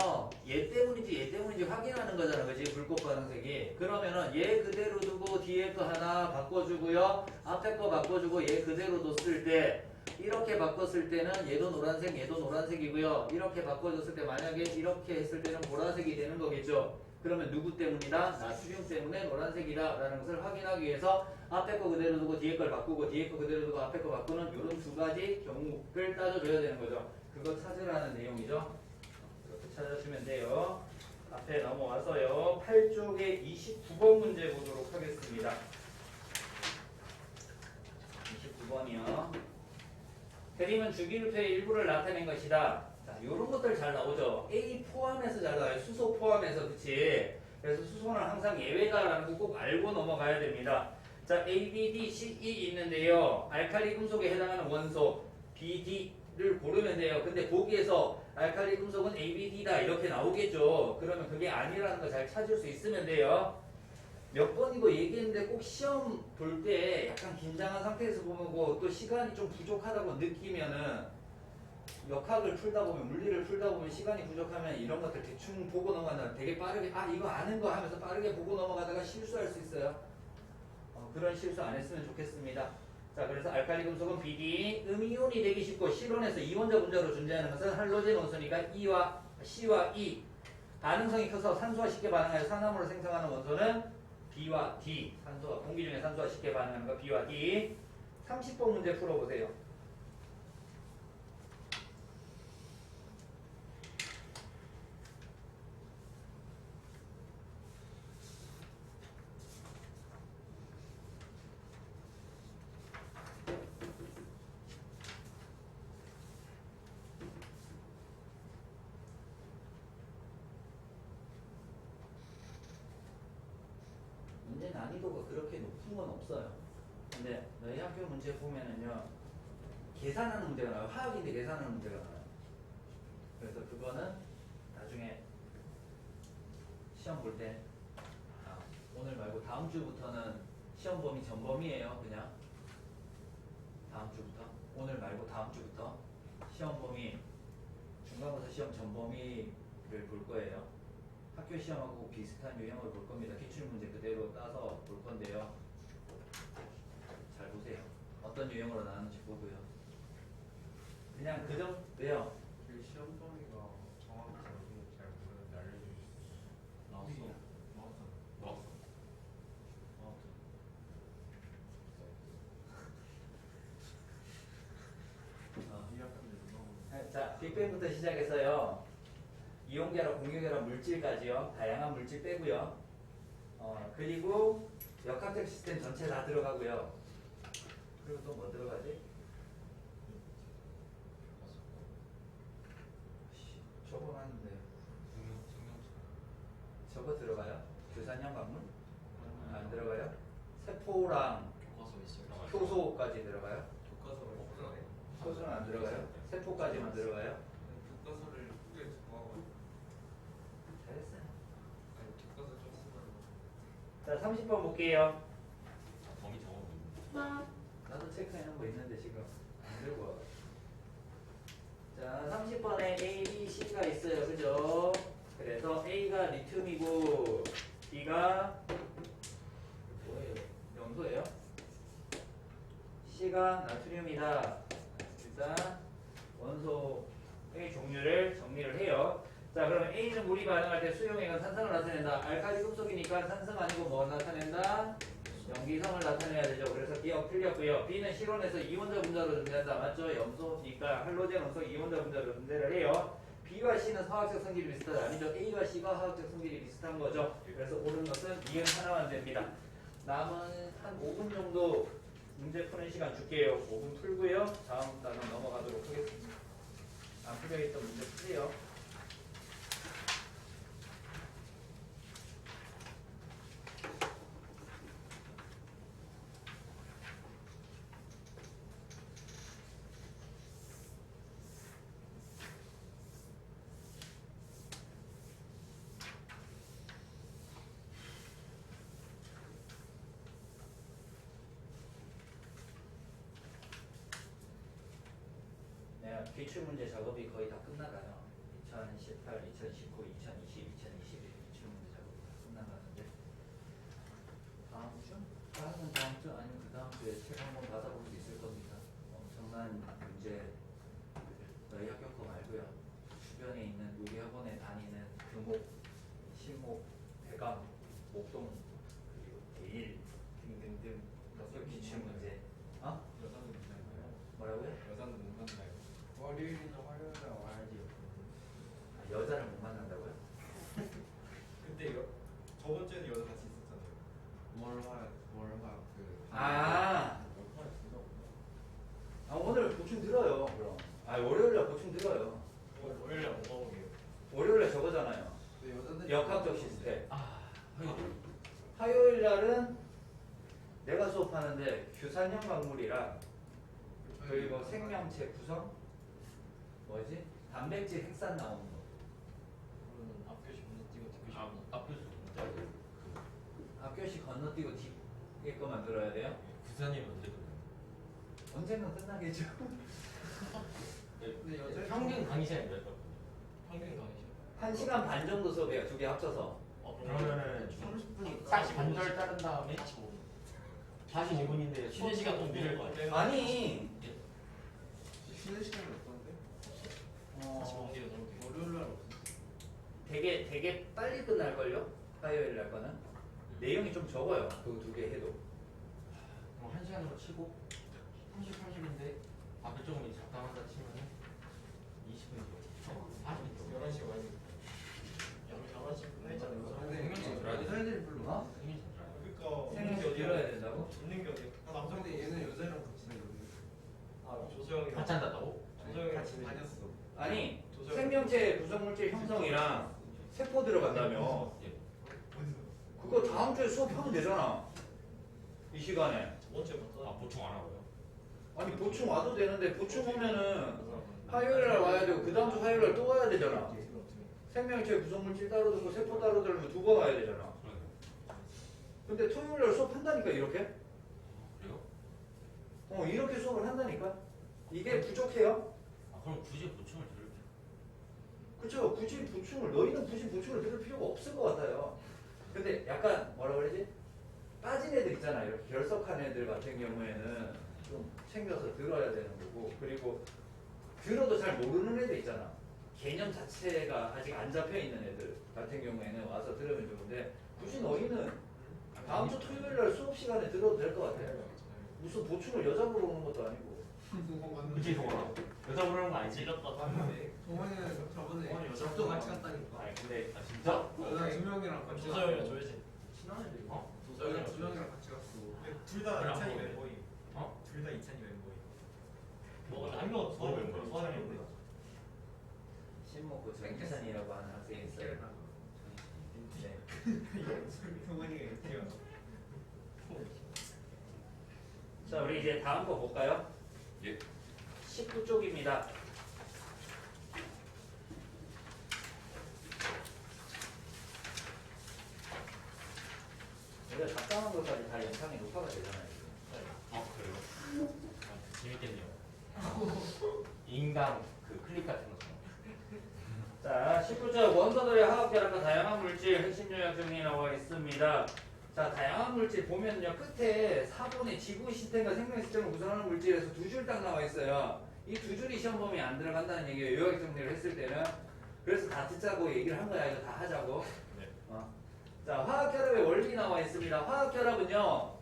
얘 때문인지 확인하는 거잖아. 그지? 불꽃 반응색이. 그러면은 얘 그대로 두고 뒤에 거 하나 바꿔주고요. 앞에 거 바꿔주고 얘 그대로 뒀을 때 이렇게 바꿨을 때는 얘도 노란색 얘도 노란색이고요. 이렇게 바꿔줬을 때 만약에 이렇게 했을 때는 보라색이 되는 거겠죠. 그러면 누구 때문이다? 나트륨 때문에 노란색이다 라는 것을 확인하기 위해서 앞에 거 그대로 두고 뒤에 걸 바꾸고 뒤에 거 그대로 두고 앞에 거 바꾸는 이런 두 가지 경우를 따져줘야 되는 거죠. 그거 찾으라는 내용이죠. 그렇게 찾아주면 돼요. 앞에 넘어와서요. 8쪽에 29번 문제 보도록 하겠습니다. 29번이요. 대림은 주기율표의 일부를 나타낸 것이다. 자, 요런 것들 잘 나오죠. A 포함해서 잘 나와요. 수소 포함해서, 그치? 그래서 수소는 항상 예외다라는 거 꼭 알고 넘어가야 됩니다. 자, A, B, D, C, E 있는데요. 알칼리 금속에 해당하는 원소 B, D를 고르면 돼요. 근데 보기에서 알칼리 금속은 A, B, D다 이렇게 나오겠죠. 그러면 그게 아니라는 거 잘 찾을 수 있으면 돼요. 몇 번이고 얘기했는데 꼭 시험 볼 때 약간 긴장한 상태에서 보고 또 시간이 좀 부족하다고 느끼면은 역학을 풀다 보면 물리를 풀다 보면 시간이 부족하면 이런 것들 대충 보고 넘어가다가 되게 빠르게 아 이거 아는 거 하면서 빠르게 보고 넘어가다가 실수할 수 있어요. 그런 실수 안 했으면 좋겠습니다. 자, 그래서 알칼리 금속은 BD 음이온이 되기 쉽고 실온에서 이원자 분자로 존재하는 것은 할로젠 원소니까 E와 C와 E 반응성이 커서 산소와 쉽게 반응하여 산화물을 생성하는 원소는 B와 D, 산소와 공기 중에 산소와 쉽게 반응하는 거 B와 D. 30번 문제 풀어보세요. 난이도가 그렇게 높은 건 없어요. 근데 너희 학교 문제 보면은요, 계산하는 문제가 나와요. 화학인데 계산하는 문제가 나와요. 그래서 그거는 나중에 시험 볼 때, 오늘 말고 다음 주부터는 시험 범위 전범위예요. 그냥 다음 주부터, 오늘 말고 다음 주부터 시험 범위, 중간고사 시험 전범위를 볼 거예요. 학교 시험하고 비슷한 유형으로 볼 겁니다. 기출문제 그대로 따서 볼 건데요. 잘 보세요. 어떤 유형으로 나왔는지 보고요. 그냥 그 정도요. 그 시험 범위가 정확히 잘 모르는데 알려주실 수 나왔어. 나왔어. 자, 빅뱅부터 시작해서요. 이온계랑 공유계랑 물질까지요. 다양한 물질 빼고요. 그리고 역학적 시스템 전체 다 들어가고요. 그리고 또 뭐 들어가지? 적어놨는데 저거 들어가요? 규산형 광물? 안 들어가요? 세포랑 교과서 있어요. 효소까지 들어가요? 교과서를 없어요. 효소는 안 들어가요? 세포까지만 들어가요? 교과서를 크게 좋아하고 잘했어요. 아니 교과서 좀 쓰면 자, 30번 볼게요. 범위 적어. 나도 체크해놓은 거 있는데 지금 안 들고 와. 자, 30번에 A, B, C가 있어요. 그죠? 그래서 A가 리튬이고 B가 뭐예요? 염소예요? C가 나트륨이다. 일단 원소의 종류를 정리를 해요. 자, 그러면 A는 물이 반응할 때 수용액은 산성을 나타낸다. 알칼리 금속이니까 산성 아니고 뭐 나타낸다? 염기성을 나타내야 되죠. 그래서 B가 틀렸고요. B는 실온에서 이온자 분자로 존재한다. 맞죠? 염소니까 할로젠 원소 이온자 분자로 존재를 해요. B와 C는 화학적 성질이 비슷하다. 아니죠? A와 C가 화학적 성질이 비슷한 거죠. 그래서 옳은 것은 이은 하나만 됩니다. 남은 한 5분 정도 문제 푸는 시간 줄게요. 5분 풀고요. 다음 단원 넘어가도록 하겠습니다. 안 풀려있던 문제 푸세요. 기출문제 작업이 거의 다 끝나가요. 2018, 2019, 2020, 2021 기출문제 작업이 다 끝나가는데 다음 주? 다음 주 아니면 그 다음 주에 책 한번 받아볼 수 있을 겁니다. 엄청난 문제 너희 학교 거 말고요. 주변에 있는 우리 학원에 다니는 교목, 신목, 대강, 목동 그리고 대일 등등등 기출문제. 여자는 괜찮나요? 뭐라고요? 여자는 못 만나요. 월요일이나 화요일에 와야지. 여자를 못 만난다고요? 그때 저번 주에는 여자 같이 있었잖아요. 월화 그. 오늘 보충 들어요. 그럼. 월요일날 보충 들어요. 월요일에 못 가보게요. 월요일날 저거잖아요. 여자들 역학적 시스템. 화요일날은 내가 수업하는데 규산형 광물이랑 그리고 생명체 구성 뭐지? 단백질 핵산 나오는 거. 앞교시 건너뛰고 뒷교시 앞교시 건너뛰고 앞교시 건너뛰고 뒤에 거만 들어야 돼요? 부산이 언제 끝나요? 언젠가 끝나겠죠. 근데 여자 평균 강의 시간이 몇 분? 평균 강의 시간. 1시간 반 정도 수업이에요. 두 개 합쳐서. 그러면은 30분이 반절 자른 다음에 45분인데 쉬는 시간 좀 미룰 거 아니에요? 아니. 쉬는 시간이 없던데? 45분이 너무 돼. 월요일 날 없어. 되게 빨리 끝날걸요? 화요일 날 거는. 내용이 좀 적어요. 그 두 개 해도. 그럼 1시간으로 치고 30, 80인데 앞에 조금 적당하다 치면은 20분이죠. 40분. 11시 와야 돼. 11시 끝냈잖아요. 여자애들이 별로 어? 생일 잘 그러니까 생명체 들어야 된다고? 있는 게 어디야? 남자인데 얘는 여자랑 같이 다니거든. 조소영이 같이 앉았다고? 조소영이 같이 다녔어. 아니 조절. 생명체 구성물질 형성이랑 세포 들어간다며. 예. 어디서? 그거 다음 주에 수업하면 되잖아. 이 시간에. 두 번째부터. 아 보충 안 하고요? 아니 보충 와도 되는데 보충 오면은 화요일 날 와야 되고 그 다음 주 화요일 날 또 와야 되잖아. 생명체 구성물질 따로 들고 세포 따로 들면 2번 와야 되잖아. 근데 토요일 날 수업 한다니까 이렇게? 그래요? 이렇게 수업을 한다니까? 이게 부족해요? 아 그럼 굳이 보충을 들을 필요? 그쵸? 굳이 보충을 너희는 굳이 보충을 들을 필요가 없을 것 같아요. 근데 약간 뭐라 그러지? 빠진 애들 있잖아. 이렇게 결석한 애들 같은 경우에는 좀 챙겨서 들어야 되는 거고, 그리고 들어도 잘 모르는 애들 있잖아. 개념 자체가 아직 안 잡혀 있는 애들 같은 경우에는 와서 들으면 좋은데, 굳이 너희는 다음 주 토요일 날 수업 시간에 들어도 될 것 같아. 무슨 보충을 여자 보러 오는 것도 아니고. 그치 동원아 여자 부르는 거 아니지? 찔렀다. 동원이는 저번에 동원이 여자 잡도 같이 보러 갔다니까. 아니 근데 아 진짜? 여자 2명이랑 같이 조서영이랑 갔어. 조혜진. 친한 애들이. 어? 여자 2명이랑 같이 갔어. 둘다 그래, 안 이찬이 보이네. 멤버임. 어? 둘 다 이찬이 멤버임. 뭐 한 명은 뭐 서울인 멤버야? 거야. 서울인데. 신먹고 정기산이라고 하는 학생이 있어요. 네. 동원이가 이렇게요. 자, 우리 이제 다음 거 볼까요? 예. 19쪽입니다. 우리가 작성한 것까지 다 영상이 녹화가 되잖아요. 아 그래요? 아, 재밌겠네요 인강 그 클릭 같은 거 자, 19쪽 원소들의 화학결합과 다양한 물질 핵심 요약 정리 나와 있습니다. 자, 다양한 물질 보면요 끝에 4번의 지구 시스템과 생명 시스템을 구성하는 물질에서 두 줄 딱 나와 있어요. 이 두 줄이 시험 범위에 안 들어간다는 얘기예요. 요약 정리를 했을 때는. 그래서 다 듣자고 얘기를 한 거야. 이거 다 하자고. 네. 자, 화학결합의 원리 나와 있습니다. 화학결합은요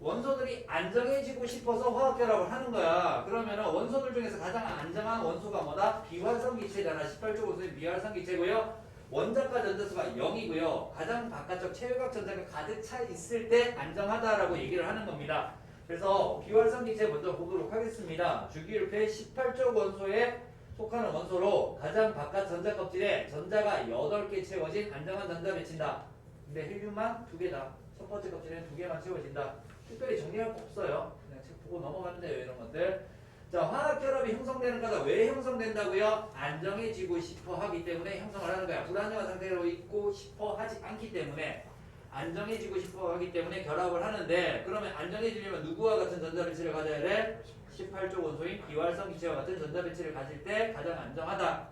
원소들이 안정해지고 싶어서 화학결합을 하는 거야. 그러면은 원소들 중에서 가장 안정한 원소가 뭐다? 비활성기체잖아. 18조 원소의 비활성기체고요. 원자과 전자수가 0이고요. 가장 바깥쪽 체외각 전자가 가득 차 있을 때 안정하다라고 얘기를 하는 겁니다. 그래서 비활성기체 먼저 보도록 하겠습니다. 주기율패 18조 원소에 속하는 원소로 가장 바깥 전자 껍질에 전자가 8개 채워진 안정한 전자 배친다. 근데 헬륨만 2개다. 첫 번째 껍질에는 2개만 채워진다. 특별히 정리할 거 없어요. 그냥 책 보고 넘어가면 돼요. 이런 것들. 자, 화학결합이 형성되는 거다. 왜 형성된다고요? 안정해지고 싶어 하기 때문에 형성을 하는 거야. 불안정한 상태로 있고 싶어 하지 않기 때문에 안정해지고 싶어 하기 때문에 결합을 하는데, 그러면 안정해지려면 누구와 같은 전자 배치를 가져야 돼? 18조 원소인 비활성 기체와 같은 전자 배치를 가질 때 가장 안정하다.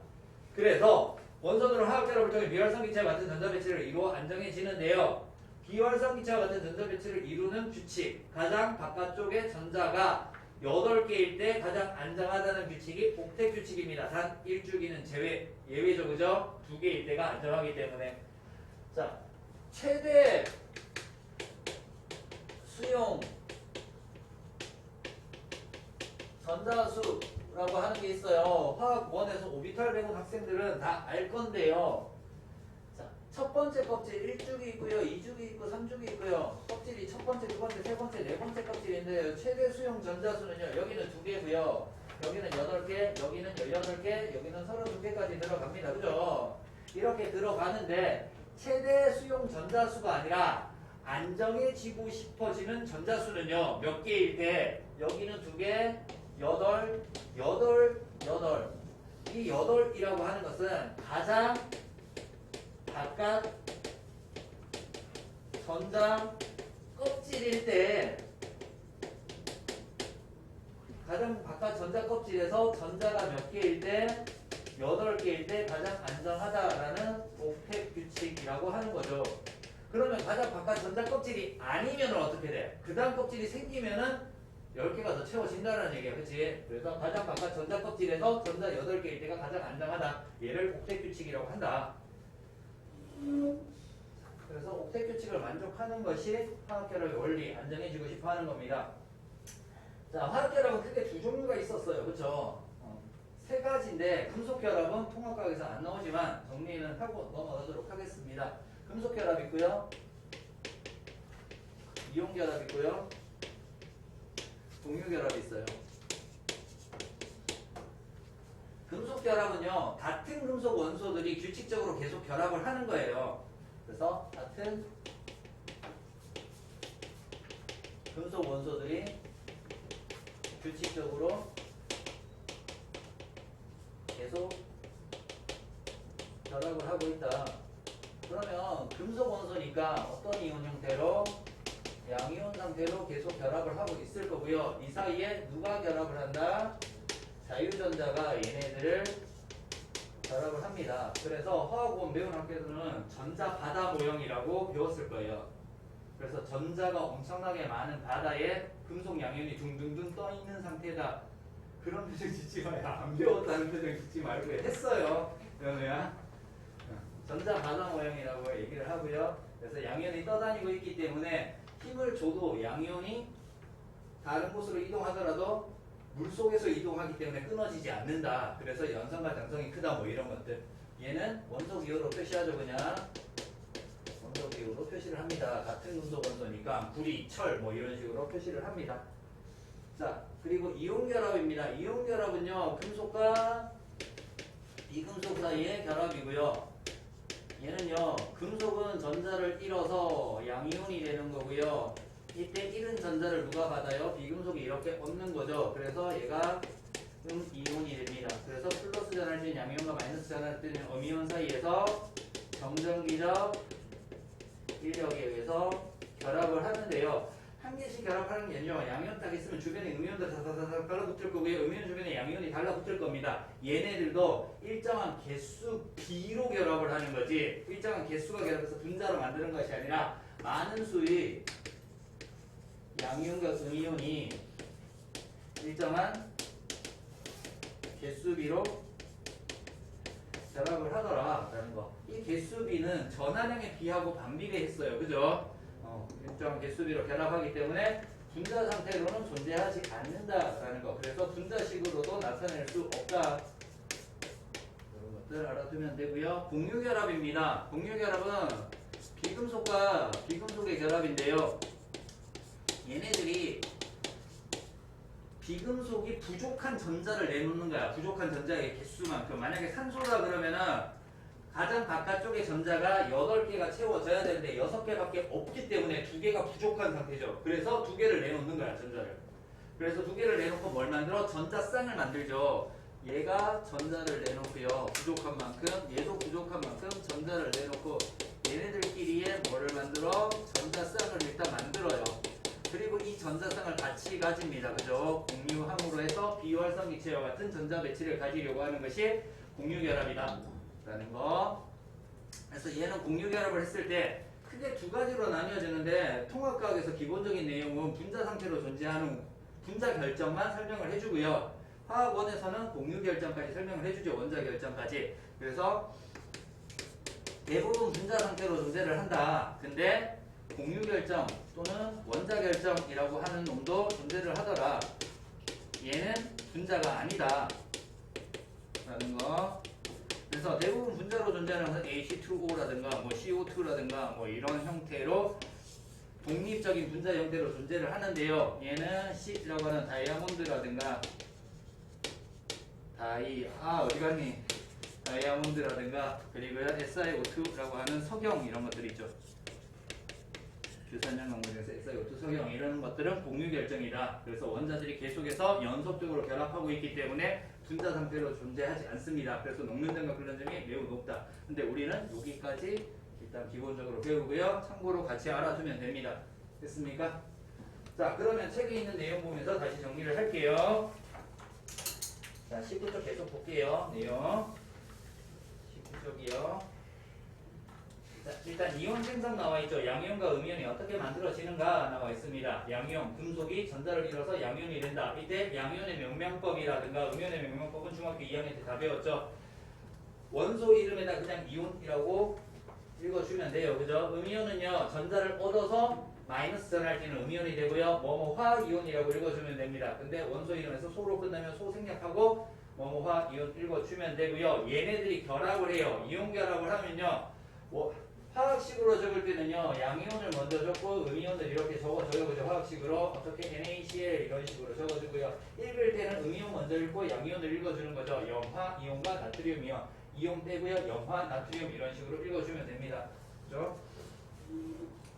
그래서 원소들은 화학결합을 통해 비활성 기체와 같은 전자 배치를 이루어 안정해지는데요. 비활성 기체와 같은 전자 배치를 이루는 규칙, 가장 바깥쪽에 전자가 8개일 때 가장 안정하다는 규칙이 옥텟 규칙입니다. 단 1주기는 제외, 예외죠, 그죠? 2개일 때가 안정하기 때문에. 자, 최대 수용 전자수라고 하는 게 있어요. 화학원에서 오비탈 배운 학생들은 다 알 건데요. 자, 첫 번째 껍질 1주기 있고요, 2주기 있고, 3주기 있고요. 껍질이 첫 번째, 두 번째, 세 번째, 네 번째 껍질인데요. 최대 수용 전자수는요, 여기는 2개고요. 여기는 8개, 여기는 18개, 여기는 32개까지 들어갑니다. 그죠? 이렇게 들어가는데 최대 수용 전자수가 아니라 안정해지고 싶어지는 전자수는요, 몇 개일 때 여기는 2개, 8. 이 8이라고 하는 것은 가장 바깥 전자 껍질일 때, 가장 바깥 전자 껍질에서 전자가 몇 개일 때? 8개일 때 가장 안정하다라는 옥텟 규칙이라고 하는 거죠. 그러면 가장 바깥 전자 껍질이 아니면 어떻게 돼? 그 다음 껍질이 생기면은 10개가 더 채워진다는 얘기야. 그치? 그래서 가장 바깥 전자 껍질에서 전자 8개일 때가 가장 안정하다. 얘를 옥텟 규칙이라고 한다. 그래서 옥텟 규칙을 만족하는 것이 화학결합의 원리, 안정해지고 싶어 하는 겁니다. 자, 화학결합은 크게 두 종류가 있었어요. 그쵸? 세 가지인데, 금속결합은 통합과학에서 안 나오지만 정리는 하고 넘어가도록 하겠습니다. 금속결합 있고요, 이온결합 있고요, 동유결합이 있어요. 금속결합은요, 같은 금속 원소들이 규칙적으로 계속 결합을 하는 거예요. 그래서 같은 금속 원소들이 규칙적으로 계속 결합을 하고 있다. 그러면 금속 원소니까 어떤 이온 형태로? 양이온 상태로 계속 결합을 하고 있을 거고요. 이 사이에 누가 결합을 한다? 자유전자가 얘네들을 결합을 합니다. 그래서 화학원 배운 학교에서는 전자 바다 모형이라고 배웠을 거예요. 그래서 전자가 엄청나게 많은 바다에 금속 양이온이 둥둥둥 떠 있는 상태다. 그런 표정 짓지 마요. 안 배웠다는 표정 짓지 말고 했어요. 연우야. 전자 바다 모형이라고 얘기를 하고요. 그래서 양이온이 떠다니고 있기 때문에 힘을 줘도 양이온이 다른 곳으로 이동하더라도 물 속에서 이동하기 때문에 끊어지지 않는다. 그래서 연성과 장성이 크다 뭐 이런 것들. 얘는 원소 기호로 표시하죠. 그냥 원소 기호로 표시를 합니다. 같은 금속 원소니까 구리, 철 뭐 이런 식으로 표시를 합니다. 자, 그리고 이온 결합입니다. 이온 결합은요, 금속과 비금속 사이의 결합이고요. 얘는요, 금속은 전자를 잃어서 양이온이 되는 거고요. 이때 잃은 전자를 누가 받아요? 비금속이 이렇게 얻는 거죠. 그래서 얘가 이온이 됩니다. 그래서 플러스 전할 때는 양이온과 마이너스 전할 때는 음이온 사이에서 정전기적 인력에 의해서 결합을 하는데요. 한 개씩 결합하는 게요. 양이온 딱 있으면 주변에 음이온도 다다다다 달라붙을 거고요. 음이온 주변에 양이온이 달라붙을 겁니다. 얘네들도 일정한 개수 B로 결합을 하는 거지. 일정한 개수가 결합해서 분자로 만드는 것이 아니라 많은 수의 양이온과 음이온이 일정한 개수비로 결합을 하더라라는 거. 이 개수비는 전하량의 비하고 반비례했어요. 그죠? 일정한 개수비로 결합하기 때문에 분자 상태로는 존재하지 않는다라는 거. 그래서 분자식으로도 나타낼 수 없다. 이런 것들 알아두면 되고요. 공유결합입니다. 공유결합은 비금속과 비금속의 결합인데요. 얘네들이 비금속이 부족한 전자를 내놓는 거야. 부족한 전자의 개수만큼. 만약에 산소다 그러면은 가장 바깥쪽의 전자가 8개가 채워져야 되는데 6개밖에 없기 때문에 2개가 부족한 상태죠. 그래서 2개를 내놓는 거야, 전자를. 그래서 2개를 내놓고 뭘 만들어? 전자쌍을 만들죠. 얘가 전자를 내놓고요. 부족한 만큼, 얘도 부족한 만큼 전자를 내놓고 얘네들끼리의 뭐를 만들어? 전자쌍을 일단 만들어요. 그리고 이 전자쌍을 같이 가집니다. 그죠? 공유함으로 해서 비활성기체와 같은 전자 배치를 가지려고 하는 것이 공유결합이다. 라는 거. 그래서 얘는 공유결합을 했을 때 크게 두 가지로 나뉘어지는데 통합과학에서 기본적인 내용은 분자 상태로 존재하는 분자 결정만 설명을 해주고요. 화학원에서는 공유 결정까지 설명을 해주죠. 원자 결정까지. 그래서 대부분 분자 상태로 존재를 한다. 근데 공유 결정 또는 원자 결정이라고 하는 놈도 존재를 하더라. 얘는 분자가 아니다. 라는 거. 그래서 대부분 분자로 존재하는 것은 H2O라든가 뭐 CO2라든가 뭐 이런 형태로 독립적인 분자 형태로 존재를 하는데요. 얘는 C라고 하는 다이아몬드라든가 어디 갔니? 다이아몬드라든가 그리고요 SiO2라고 하는 석영 이런 것들이 있죠. 규산형 광물에서 SiO2 석영 이런 것들은 공유 결정이다. 그래서 원자들이 계속해서 연속적으로 결합하고 있기 때문에 분자 상태로 존재하지 않습니다. 그래서 녹는 점과 끓는 점이 매우 높다. 근데 우리는 여기까지 일단 기본적으로 배우고요. 참고로 같이 알아두면 됩니다. 됐습니까? 자, 그러면 책에 있는 내용 보면서 다시 정리를 할게요. 자, 19쪽 계속 볼게요. 내용 19쪽이요. 일단 이온 생성 나와 있죠. 양이온과 음이온이 어떻게 만들어지는가 나와 있습니다. 양이온, 금속이 전자를 잃어서 양이온이 된다. 이때 양이온의 명명법이라든가 음이온의 명명법은 중학교 2학년 때 다 배웠죠. 원소 이름에다 그냥 이온이라고 읽어주면 돼요. 그죠? 음이온은요, 전자를 얻어서 마이너스 전할 때는 음이온이 되고요. 뭐뭐 화이온이라고 읽어주면 됩니다. 근데 원소 이름에서 소로 끝나면 소 생략하고 뭐뭐 화이온 읽어주면 되고요. 얘네들이 결합을 해요. 이온 결합을 하면요. 화학식으로 적을 때는요, 양이온을 먼저 적고 음이온을 이렇게 적어줘요. 그죠? 화학식으로 어떻게 NaCl 이런 식으로 적어주고요. 읽을 때는 음이온 먼저 읽고 양이온을 읽어주는 거죠. 염화, 이온과 나트륨 이온. 이온 빼고요. 염화, 나트륨 이런 식으로 읽어주면 됩니다. 그죠?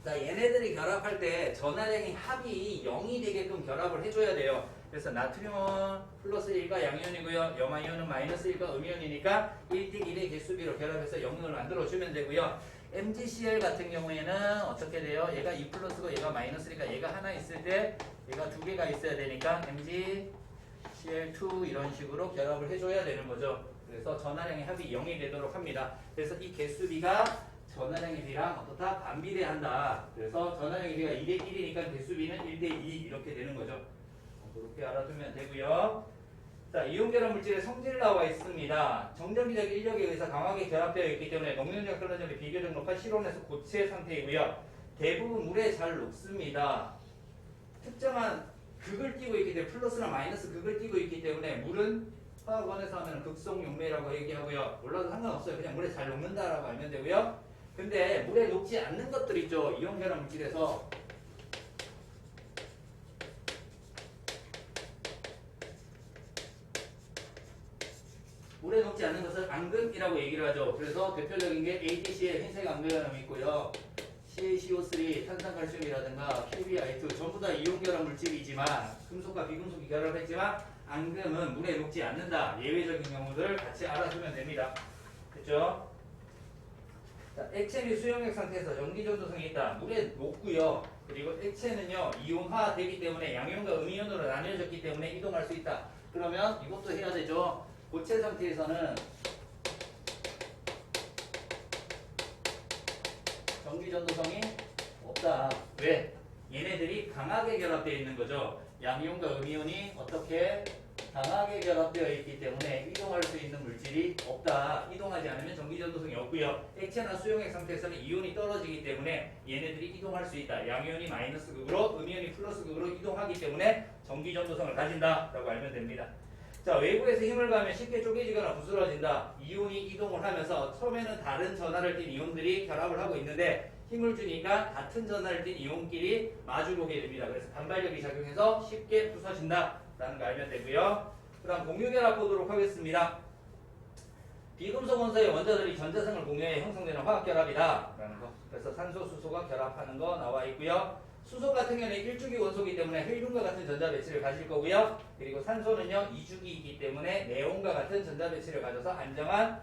자, 얘네들이 결합할 때 전하량의 합이 0이 되게끔 결합을 해줘야 돼요. 그래서 나트륨 플러스 1가 양이온이고요. 염화이온은 마이너스 1가 음이온이니까 1대1의 개수비로 결합해서 0을 만들어주면 되고요. MgCl 같은 경우에는 어떻게 돼요? 얘가 2 플러스고 얘가 마이너스니까 얘가 하나 있을 때 얘가 두 개가 있어야 되니까 MgCl2 이런 식으로 결합을 해줘야 되는 거죠. 그래서 전하량의 합이 0이 되도록 합니다. 그래서 이 개수비가 전하량의 비랑 어떻다? 반비례한다. 그래서 전하량의 비가 2대1이니까 개수비는 1대2 이렇게 되는 거죠. 그렇게 알아두면 되고요. 자, 이온 결합 물질의 성질 나와 있습니다. 정전기적 인력에 의해서 강하게 결합되어 있기 때문에 녹는력 흘러점이 비교적 높아 실온에서 고체 상태이고요. 대부분 물에 잘 녹습니다. 특정한 극을 띠고 있기 때문에 플러스나 마이너스 극을 띠고 있기 때문에 물은 화학원에서 하면 극성용매라고 얘기하고요. 몰라도 상관없어요. 그냥 물에 잘 녹는다라고 알면 되고요. 근데 물에 녹지 않는 것들 있죠. 이온 결합 물질에서 물에 녹지 않는 것을 앙금이라고 얘기를 하죠. 그래서 대표적인 게 ATCl 흰색 앙금이 있고요. CaCO3 탄산칼슘이라든가 KBI2 전부 다 이온 결합 물질이지만 금속과 비금속이 결합했지만 앙금은 물에 녹지 않는다. 예외적인 경우들 같이 알아두면 됩니다. 됐죠? 자, 액체 및 수용액 상태에서 전기 전도성이 있다. 물에 녹고요. 그리고 액체는요 이온화되기 때문에 양이온과 음이온으로 나뉘어졌기 때문에 이동할 수 있다. 그러면 이것도 해야 되죠. 고체 상태에서는 전기 전도성이 없다. 왜? 얘네들이 강하게 결합되어 있는 거죠. 양이온과 음이온이 어떻게 강하게 결합되어 있기 때문에 이동할 수 있는 물질이 없다. 이동하지 않으면 전기 전도성이 없고요. 액체나 수용액 상태에서는 이온이 떨어지기 때문에 얘네들이 이동할 수 있다. 양이온이 마이너스 극으로 음이온이 플러스 극으로 이동하기 때문에 전기 전도성을 가진다라고 알면 됩니다. 자, 외부에서 힘을 가하면 쉽게 쪼개지거나 부스러진다. 이온이 이동을 하면서 처음에는 다른 전하를 띤 이온들이 결합을 하고 있는데 힘을 주니까 같은 전하를 띤 이온끼리 마주보게 됩니다. 그래서 반발력이 작용해서 쉽게 부서진다 라는 거 알면 되고요. 그 다음 공유결합 보도록 하겠습니다. 비금속 원소의 원자들이 전자성을 공유해 형성되는 화학결합이다 라는 거. 그래서 산소, 수소가 결합하는 거 나와 있고요. 수소 같은 경우는 1주기 원소이기 때문에 헬륨과 같은 전자 배치를 가질 거고요. 그리고 산소는요 2주기이기 때문에 네온과 같은 전자 배치를 가져서 안정한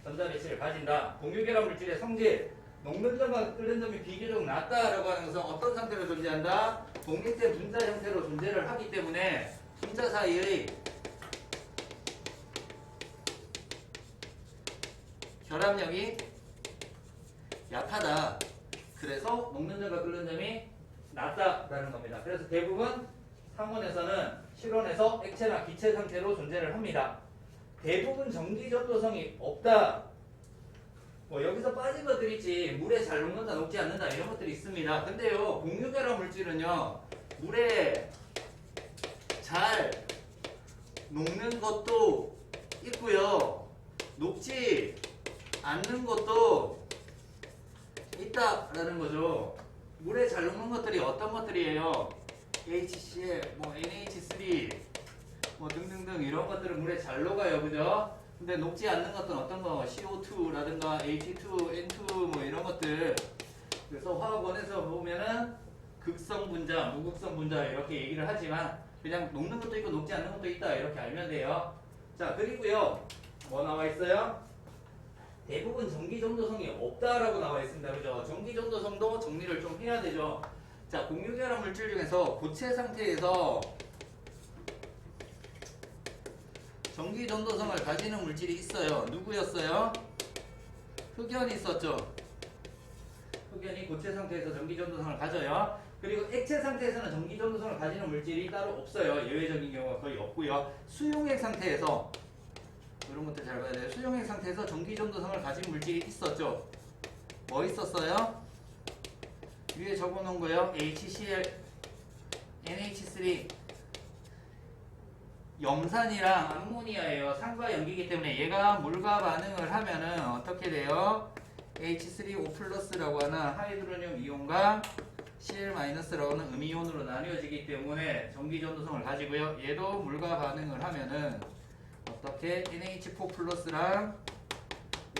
전자 배치를 가진다. 공유결합 물질의 성질, 녹는 점과 끓는 점이 비교적 낮다라고 하는 것은 어떤 상태로 존재한다? 독립된 분자 형태로 존재를 하기 때문에 분자 사이의 결합력이 약하다. 그래서 녹는 점과 끓는 점이 낮다라는 겁니다. 그래서 대부분 상온에서는 실온에서 액체나 기체 상태로 존재를 합니다. 대부분 전기 전도성이 없다. 뭐 여기서 빠진 것들 있지. 물에 잘 녹는다, 녹지 않는다 이런 것들이 있습니다. 근데요, 공유결합 물질은요, 물에 잘 녹는 것도 있고요, 녹지 않는 것도 있다라는 거죠. 물에 잘 녹는 것들이 어떤 것들이에요? HCl, 뭐 NH3, 뭐 등등등 이런 것들은 물에 잘 녹아요, 그죠? 근데 녹지 않는 것들은 어떤 거? CO2라든가 H2, N2 뭐 이런 것들. 그래서 화학원에서 보면은 극성 분자, 무극성 분자 이렇게 얘기를 하지만 그냥 녹는 것도 있고 녹지 않는 것도 있다 이렇게 알면 돼요. 자, 그리고요, 뭐 나와 있어요? 대부분 전기 전도성이 없다라고 나와 있습니다. 그죠? 전기 전도성도 정리를 좀 해야 되죠. 자, 공유결합 물질 중에서 고체 상태에서 전기 전도성을 가지는 물질이 있어요. 누구였어요? 흑연이 있었죠. 흑연이 고체 상태에서 전기 전도성을 가져요. 그리고 액체 상태에서는 전기 전도성을 가지는 물질이 따로 없어요. 예외적인 경우가 거의 없고요. 수용액 상태에서 이런 것들 잘 봐야 돼요. 수용액 상태에서 전기 전도성을 가진 물질이 있었죠. 뭐 있었어요? 위에 적어놓은 거요. HCl, NH3, 염산이랑 암모니아예요. 산과 염기이기 때문에 얘가 물과 반응을 하면은 어떻게 돼요? H3O+라고 하는 하이드로늄 이온과 Cl-라고 하는 음이온으로 나뉘어지기 때문에 전기 전도성을 가지고요. 얘도 물과 반응을 하면은 어떻게 NH4+랑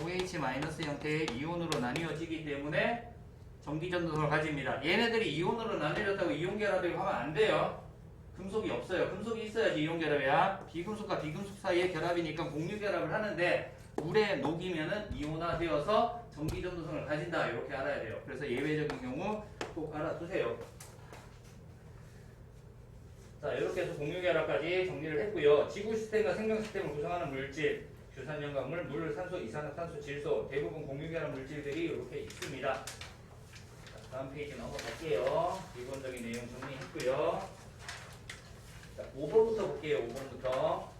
OH- 형태의 이온으로 나뉘어지기 때문에 전기전도성을 가집니다. 얘네들이 이온으로 나뉘어졌다고 이온결합이라고 하면 안 돼요. 금속이 없어요. 금속이 있어야지 이온결합이야. 비금속과 비금속 사이의 결합이니까 공유결합을 하는데 물에 녹이면은 이온화되어서 전기전도성을 가진다. 이렇게 알아야 돼요. 그래서 예외적인 경우 꼭 알아두세요. 자, 이렇게 해서 공유결합까지 정리를 했고요. 지구 시스템과 생명 시스템을 구성하는 물질, 규산염광물, 물, 산소, 이산화탄소, 질소, 대부분 공유결합 물질들이 이렇게 있습니다. 자, 다음 페이지 넘어갈게요. 기본적인 내용 정리했고요. 자, 5번부터 볼게요. 5번부터.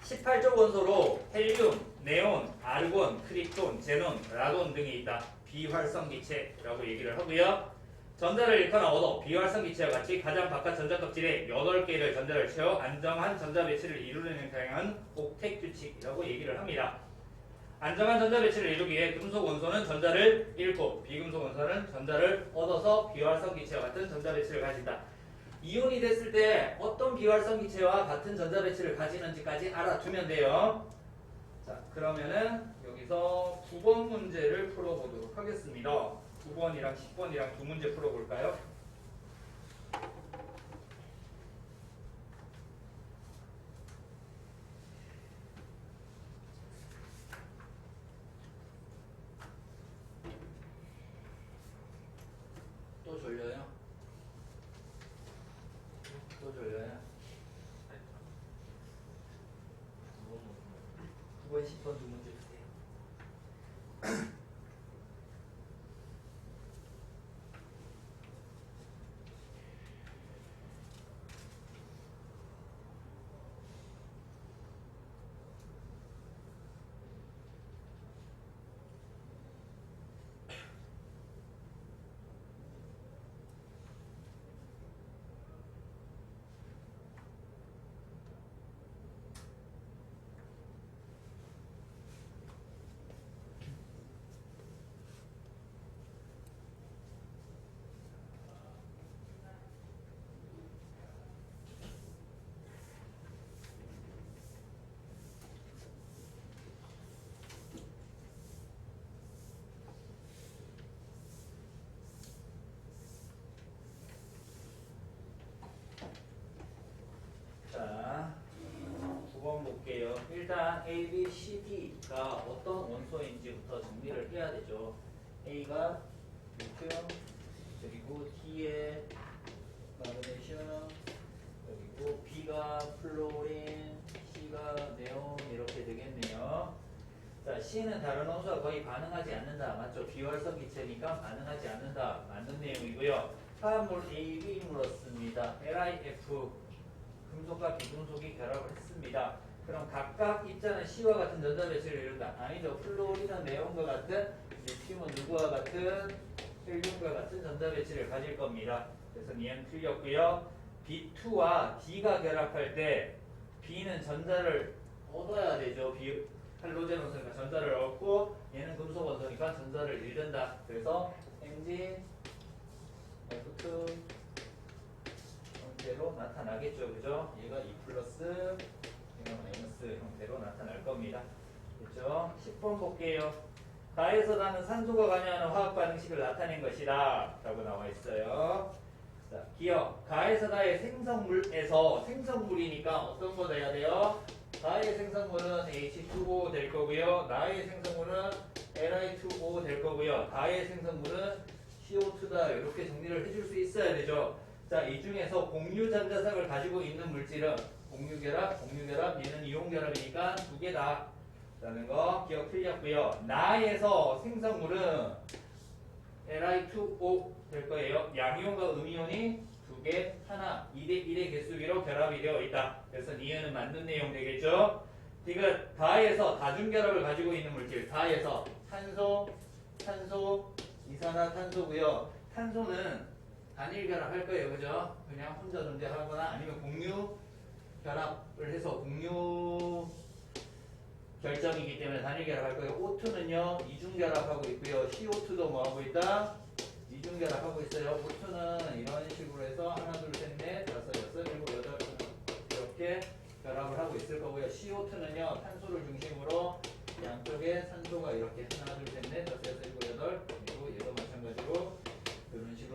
18조 원소로 헬륨, 네온, 아르곤, 크립톤, 제논, 라돈 등이 있다. 비활성 기체라고 얘기를 하고요. 전자를 잃거나 얻어 비활성 기체와 같이 가장 바깥 전자 껍질에 8개의 전자를 채워 안정한 전자 배치를 이루는 경향은 옥텟 규칙이라고 얘기를 합니다. 안정한 전자 배치를 이루기 위해 금속 원소는 전자를 잃고 비금속 원소는 전자를 얻어서 비활성 기체와 같은 전자 배치를 가진다. 이온이 됐을 때 어떤 비활성 기체와 같은 전자 배치를 가지는지까지 알아두면 돼요. 자, 그러면은 여기서 9번 문제를 풀어보도록 하겠습니다. 9번이랑 10번이랑 두 문제 풀어볼까요? 또 졸려요? 또 졸려요? 9번, 10번 두 문제 주세요. 자, 9번 볼게요. 일단 A, B, C, D가 어떤 원소인지부터 정리를 해야 되죠. A가 리튬, 그리고 D에 마그네슘, 그리고 B가 플로린, C가 네온 이렇게 되겠네요. 자, C는 다른 원소와 거의 반응하지 않는다. 맞죠? 비활성 기체니까 반응하지 않는다. 맞는 내용이고요. 화합물 A, B 물었습니다. LiF 금속과 비금속이 결합을 했습니다. 그럼 각각 입자는 C와 같은 전자 배치를 이룬다. 아니죠. 플로린은 네온과 같은, 리튬은 누구와 같은, 헬륨과 같은 전자 배치를 가질 겁니다. 그래서 얘는 틀렸고요. B2와 D가 결합할 때 B는 전자를 얻어야 되죠. 할로젠 원소니까 전자를 얻고 얘는 금속 원소니까 전자를 잃는다. 그래서 Mg F2 형태로 나타나겠죠. 그죠? 얘가 2 플러스 얘가 마이너스 형태로 나타날 겁니다. 그죠? 10번 볼게요. 가에서 나는 산소가 관여하는 화학 반응식을 나타낸 것이다. 라고 나와 있어요. 자, 기억. 가에서 나의 생성물에서 생성물이니까 어떤 거 돼야 돼요? 가의 생성물은 H2O 될 거고요. 나의 생성물은 Li2O 될 거고요. 가의 생성물은 CO2다. 이렇게 정리를 해줄 수 있어야 되죠. 자, 이 중에서 공유 전자석을 가지고 있는 물질은 공유결합, 얘는 이온결합이니까 두 개다. 라는 거 기억 틀렸고요. 나에서 생성물은 Li2O 될 거예요. 양이온과 음이온이 두 개, 하나, 2대1의 개수비로 결합이 되어 있다. 그래서 니은은 맞는 내용 되겠죠. 이거 다에서 다중결합을 가지고 있는 물질, 다에서 탄소, 이산화탄소고요. 탄소는 단일 결합할 거예요. 그죠? 그냥 혼자 존재하거나 아니면 공유 결합을 해서 공유 결정이기 때문에 단일 결합할 거예요. O2는요, 이중 결합하고 있고요. CO2도 뭐 하고 있다? 이중 결합하고 있어요. O2는 이런 식으로 해서 하나, 둘, 셋, 넷, 다섯, 여섯, 일곱, 여덟 이렇게 결합을 하고 있을 거고요. CO2는요, 탄소를 중심으로 양쪽에 산소가 이렇게 하나, 둘, 셋, 넷, 다섯, 여섯, 일곱, 여덟 그리고 얘도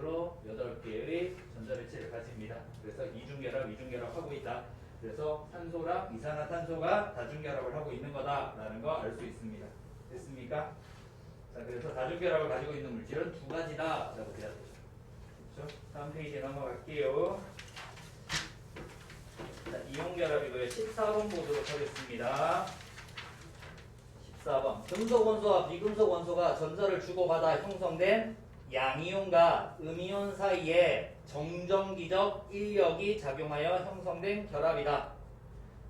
식으로 8개의 전자배치를 가집니다. 그래서 이중결합 하고 있다. 그래서 산소랑 이산화탄소가 다중결합을 하고 있는 거다라는 거 알 수 있습니다. 됐습니까? 자, 그래서 다중결합을 가지고 있는 물질은 두 가지다라고 돼야 되죠. 그렇죠? 다음 페이지에 넘어갈게요. 자, 이온결합이고요. 14번 보도록 하겠습니다. 14번. 금속 원소와 비금속 원소가 전자를 주고받아 형성된 양이온과 음이온 사이에 정전기적 인력이 작용하여 형성된 결합이다.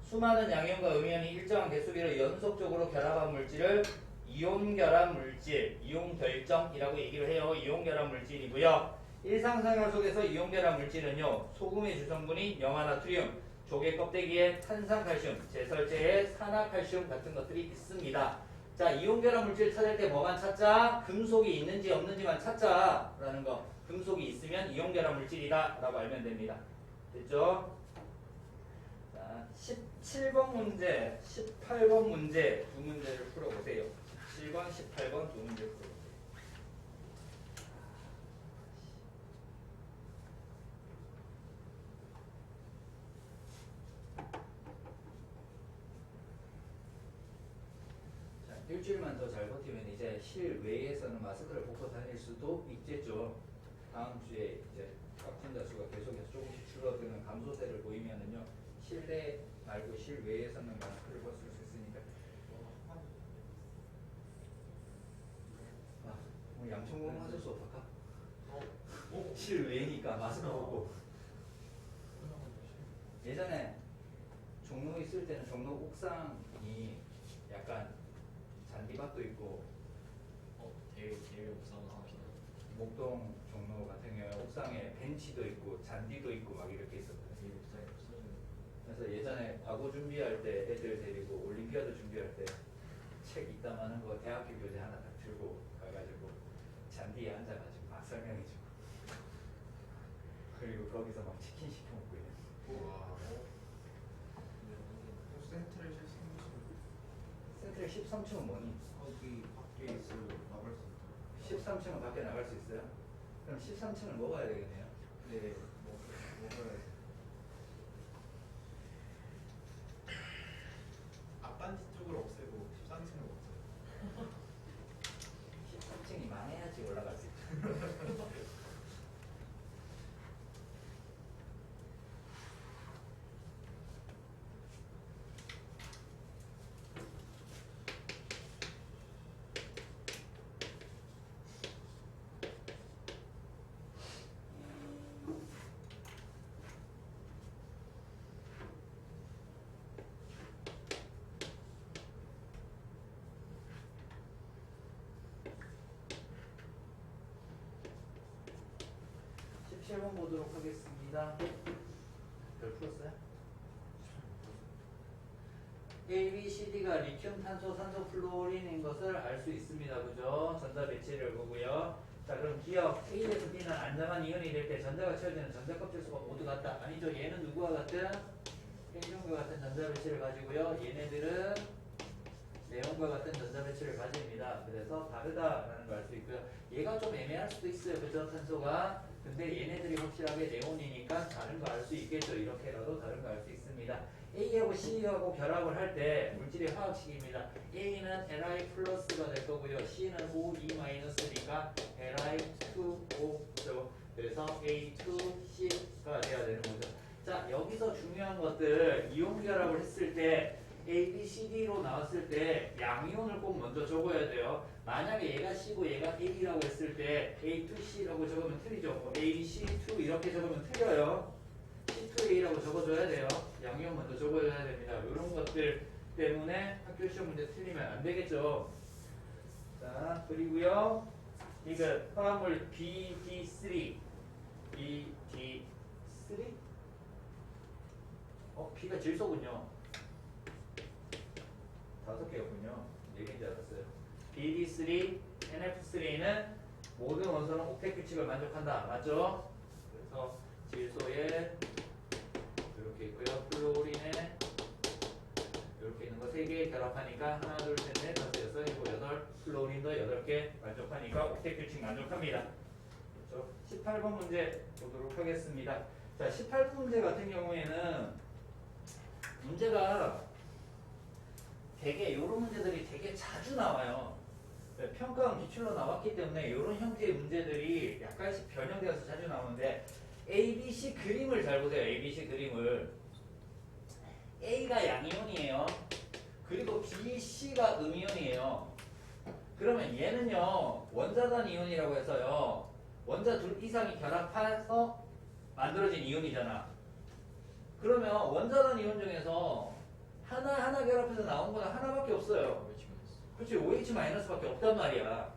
수많은 양이온과 음이온이 일정한 개수비로 연속적으로 결합한 물질을 이온결합 물질, 이온결정이라고 얘기를 해요. 이온결합 물질이고요. 일상생활 속에서 이온결합 물질은요, 소금의 주성분이 염화나트륨, 조개 껍데기에 탄산칼슘, 제설제에 산화칼슘 같은 것들이 있습니다. 자, 이온결합 물질 찾을 때 뭐만 찾자? 금속이 있는지 없는지만 찾자라는 거. 금속이 있으면 이온결합 물질이다 라고 알면 됩니다. 됐죠? 자, 17번 문제, 18번 문제 두 문제를 풀어보세요. 17번, 18번 두 문제 풀어보세요. 자, 일주일만 더 잘 버티면 이제 실외에서는 마스크를 벗고 다닐 수도 있겠죠. 다음 주에 이제 확진자 수가 계속해서 조금씩 줄어드는 감소세를 보이면은요, 실내 말고 실외에서는 마스크를 벗을 수 있으니까. 아, 오늘 양천공 하셔서 어떡하? 실외니까 마스크 벗고. 예전에 종로 있을 때는 종로 옥상이 약간 잔디밭도 있고, 대외 옥상 하시나요? 목동 종로 같은 경우에 옥상에 벤치도 있고 잔디도 있고 막 이렇게 있었거든요. 대외 옥상이 없어져요. 그래서 예전에 과거 준비할 때 애들 데리고 올림피아드 준비할 때 책 있다마는 거 대학교 교재 하나 딱 들고 가가지고 잔디에 앉아가지고 막 설명해주고, 그리고 거기서 막 치킨 시켜 먹고 이래. 와. 센트럴 센트럴 13층은 뭐니? 거기 밖에 있어요. 나갈 수 있다. 13층은 밖에 나갈 수 있어요? 그럼 13층을 먹어야 되겠네요. 네. 먹어야 돼. 앞단지 쪽을 없애고 13층을 없애요. 13층이 망해야지 올라갈 수 있죠. 17번 보도록 하겠습니다. 별 풀었어요? A, B, C, D가 리튬, 탄소, 산소, 플루오린인 것을 알 수 있습니다. 그죠? 전자 배치를 보고요. 자, 그럼 기억 A에서 B는 안정한 이온이 될 때 전자가 채워지는 전자 껍질 수가 모두 같다. 아니죠? 얘는 누구와 같은? 헬륨과 같은 전자 배치를 가지고요. 얘네들은 네온과 같은 전자 배치를 가집니다. 그래서 다르다라는 걸 알 수 있고요. 얘가 좀 애매할 수도 있어요. 그죠? 탄소가. 근데 얘네들이 확실하게 네온이니까 다른 거 알 수 있겠죠. 이렇게라도 다른 거 알 수 있습니다. A하고 C하고 결합을 할 때 물질의 화학식입니다. A는 Li 플러스가 될 거고요. C는 O2 마이너스니까 Li2O죠. 그래서 A2C가 돼야 되는 거죠. 자, 여기서 중요한 것들 이온 결합을 했을 때 A, B, C, D로 나왔을 때 양이온을 꼭 먼저 적어야 돼요. 만약에 얘가 C고 얘가 A라고 했을 때 A2C라고 적으면 틀리죠. AC2 이렇게 적으면 틀려요. C2A라고 적어줘야 돼요. 양이온 먼저 적어줘야 됩니다. 이런 것들 때문에 학교 시험 문제 틀리면 안 되겠죠. 자, 그리고요. 이거 화합물 BD3 BD3? B가 질소군요. 5개였군요. 4개인 줄 알았어요. BD3, NF3는 모든 원소는 옥텟 규칙을 만족한다. 맞죠? 그래서 질소에 이렇게 있고요. 플루오린에 이렇게 있는 거 3개 결합하니까 하나, 둘, 셋, 넷, 다섯, 여섯, 일곱, 여덟. 플루오린도 8개 만족하니까 옥텟 규칙 만족합니다. 그렇죠? 18번 문제 보도록 하겠습니다. 자, 18번 문제 같은 경우에는 문제가 되게 이런 문제들이 되게 자주 나와요. 평가원 기출로 나왔기 때문에 이런 형태의 문제들이 약간씩 변형되어서 자주 나오는데 ABC 그림을 잘 보세요. ABC 그림을 A가 양이온이에요. 그리고 B, C가 음이온이에요. 그러면 얘는요 원자단 이온이라고 해서요 원자 둘 이상이 결합해서 만들어진 이온이잖아. 그러면 원자단 이온 중에서 하나 결합해서 나온 거는 하나밖에 없어요. 그렇지, OH-밖에 없단 말이야.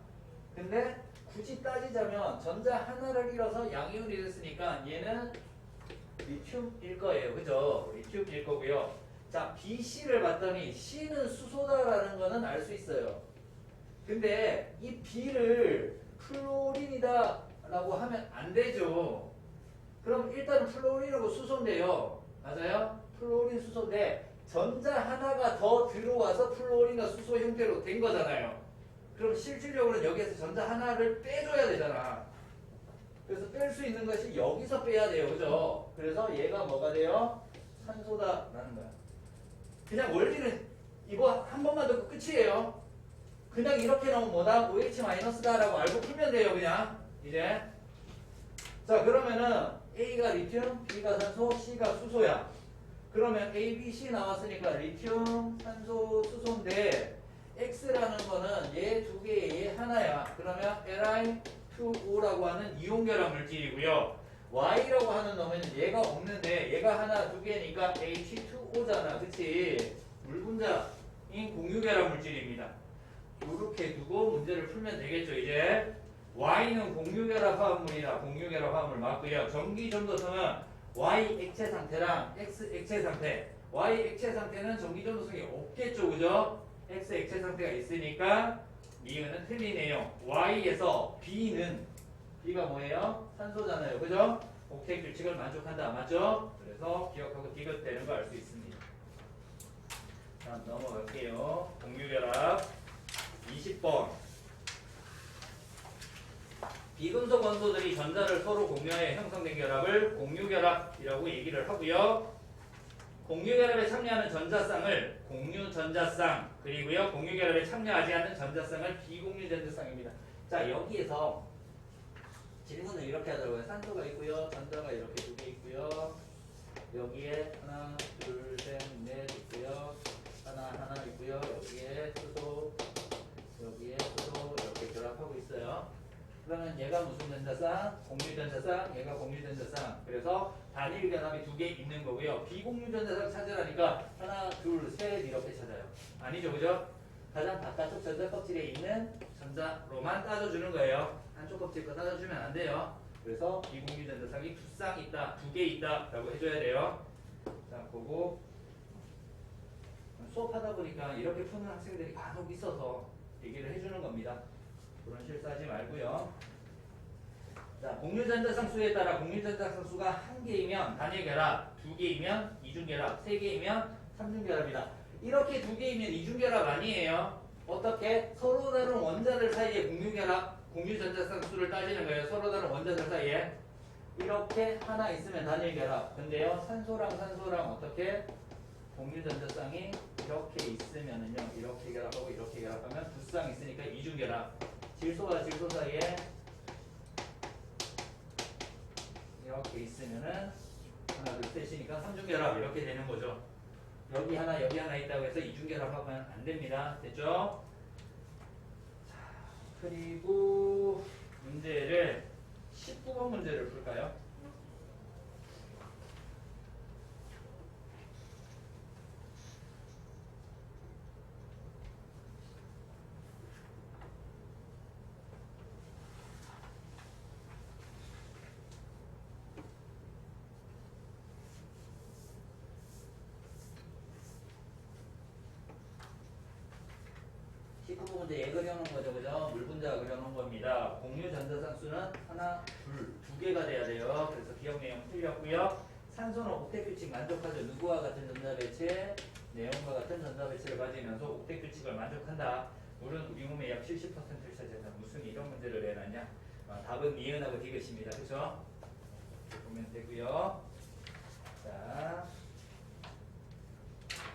근데 굳이 따지자면 전자 하나를 잃어서 양이온이 됐으니까 얘는 리튬일 거예요. 그죠? 리튬일 거고요. 자, B, C를 봤더니 C는 수소다라는 거는 알 수 있어요. 근데 이 B를 플로린이다 라고 하면 안 되죠. 그럼 일단은 플로린하고 수소인데요. 맞아요? 플로린 수소인데 전자 하나가 더 들어와서 플로린과 수소 형태로 된 거잖아요. 그럼 실질적으로는 여기에서 전자 하나를 빼줘야 되잖아. 그래서 뺄 수 있는 것이 여기서 빼야 돼요. 그죠? 그래서 얘가 뭐가 돼요? 산소다라는 거야. 그냥 원리는 이거 한 번만 듣고 끝이에요. 그냥 이렇게 나오면 뭐다? OH-다라고 알고 풀면 돼요. 그냥 이제 자 그러면은 A가 리튬, B가 산소, C가 수소야. 그러면 A, B, C 나왔으니까 리튬, 산소, 수소인데 X라는 거는 얘 두 개에 얘 하나야. 그러면 Li2O라고 하는 이온결합 물질이고요. Y라고 하는 놈은 얘가 없는데 얘가 하나 두 개니까 H2O잖아. 그치? 물분자인 공유결합 물질입니다. 이렇게 두고 문제를 풀면 되겠죠. 이제 Y는 공유결합 화합물이다. 공유결합 화합물 맞고요. 전기 전도성은 Y 액체 상태랑 X 액체 상태. Y 액체 상태는 전기 전도성이 없겠죠. 그죠? X 액체 상태가 있으니까 이거는 틀리네요. Y에서 B가 뭐예요? 산소잖아요. 그죠? 옥텟 규칙을 만족한다. 맞죠? 그래서 기억하고 디귿되는 거 알 수 있습니다. 자, 넘어갈게요. 공유결합 20번. 비금속 원소들이 전자를 서로 공유하여 형성된 결합을 공유결합이라고 얘기를 하고요. 공유결합에 참여하는 전자쌍을 공유전자쌍, 그리고요 공유결합에 참여하지 않는 전자쌍을 비공유전자쌍입니다. 자, 여기에서 질문을 이렇게 하더라고요. 산소가 있고요, 전자가 이렇게 두 개 있고요. 여기에 하나, 둘, 셋, 넷 있고요. 하나 있고요. 여기에 수소, 이렇게 결합하고 있어요. 그러면 얘가 무슨 전자쌍? 공유전자쌍, 얘가 공유전자쌍. 그래서 단일 결합이 두 개 있는 거고요. 비공유전자쌍 찾으라니까 하나, 둘, 셋 이렇게 찾아요. 아니죠, 그죠? 가장 바깥쪽 전자 껍질에 있는 전자로만 따져주는 거예요. 한쪽 껍질 거 따져주면 안 돼요. 그래서 비공유전자쌍이 두 쌍 있다, 두 개 있다 라고 해줘야 돼요. 자, 그거 수업하다 보니까 이렇게 푸는 학생들이 간혹 있어서 얘기를 해주는 겁니다. 그런 실수하지 말고요. 자, 공유전자쌍 수에 따라 공유전자쌍 수가 한 개이면 단일 결합, 두 개이면 이중 결합, 세 개이면 삼중 결합이다. 이렇게 두 개이면 이중 결합 아니에요. 어떻게? 서로 다른 원자들 사이에 공유전자쌍 수를 따지는 거예요. 서로 다른 원자들 사이에 이렇게 하나 있으면 단일 결합. 근데요, 산소랑 어떻게? 공유전자쌍이 이렇게 있으면은요, 이렇게 결합하고 이렇게 결합하면 두 쌍 있으니까 이중 결합. 질소와 질소 사이에 이렇게 있으면은 하나, 둘, 셋이니까 삼중결합 이렇게 되는 거죠. 여기 하나 있다고 해서 이중결합하면 안 됩니다. 됐죠? 자, 그리고 문제를 19번 문제를 풀까요? 문제 얘 그려놓은 거죠, 그죠? 물분자 그려놓은 겁니다. 공유전자쌍 수는 하나, 두 개가 돼야 돼요. 그래서 기억 내용 틀렸고요. 산소는 옥텟 규칙 만족하죠. 누구와 같은 전자 배치? 네온과 같은 전자 배치를 가지면서 옥텟 규칙을 만족한다. 물은 미몸의 약 70%를 차지한다. 무슨 이런 문제를 내놨냐? 답은 니은하고 디귿입니다. 그렇죠? 보면 되고요. 자,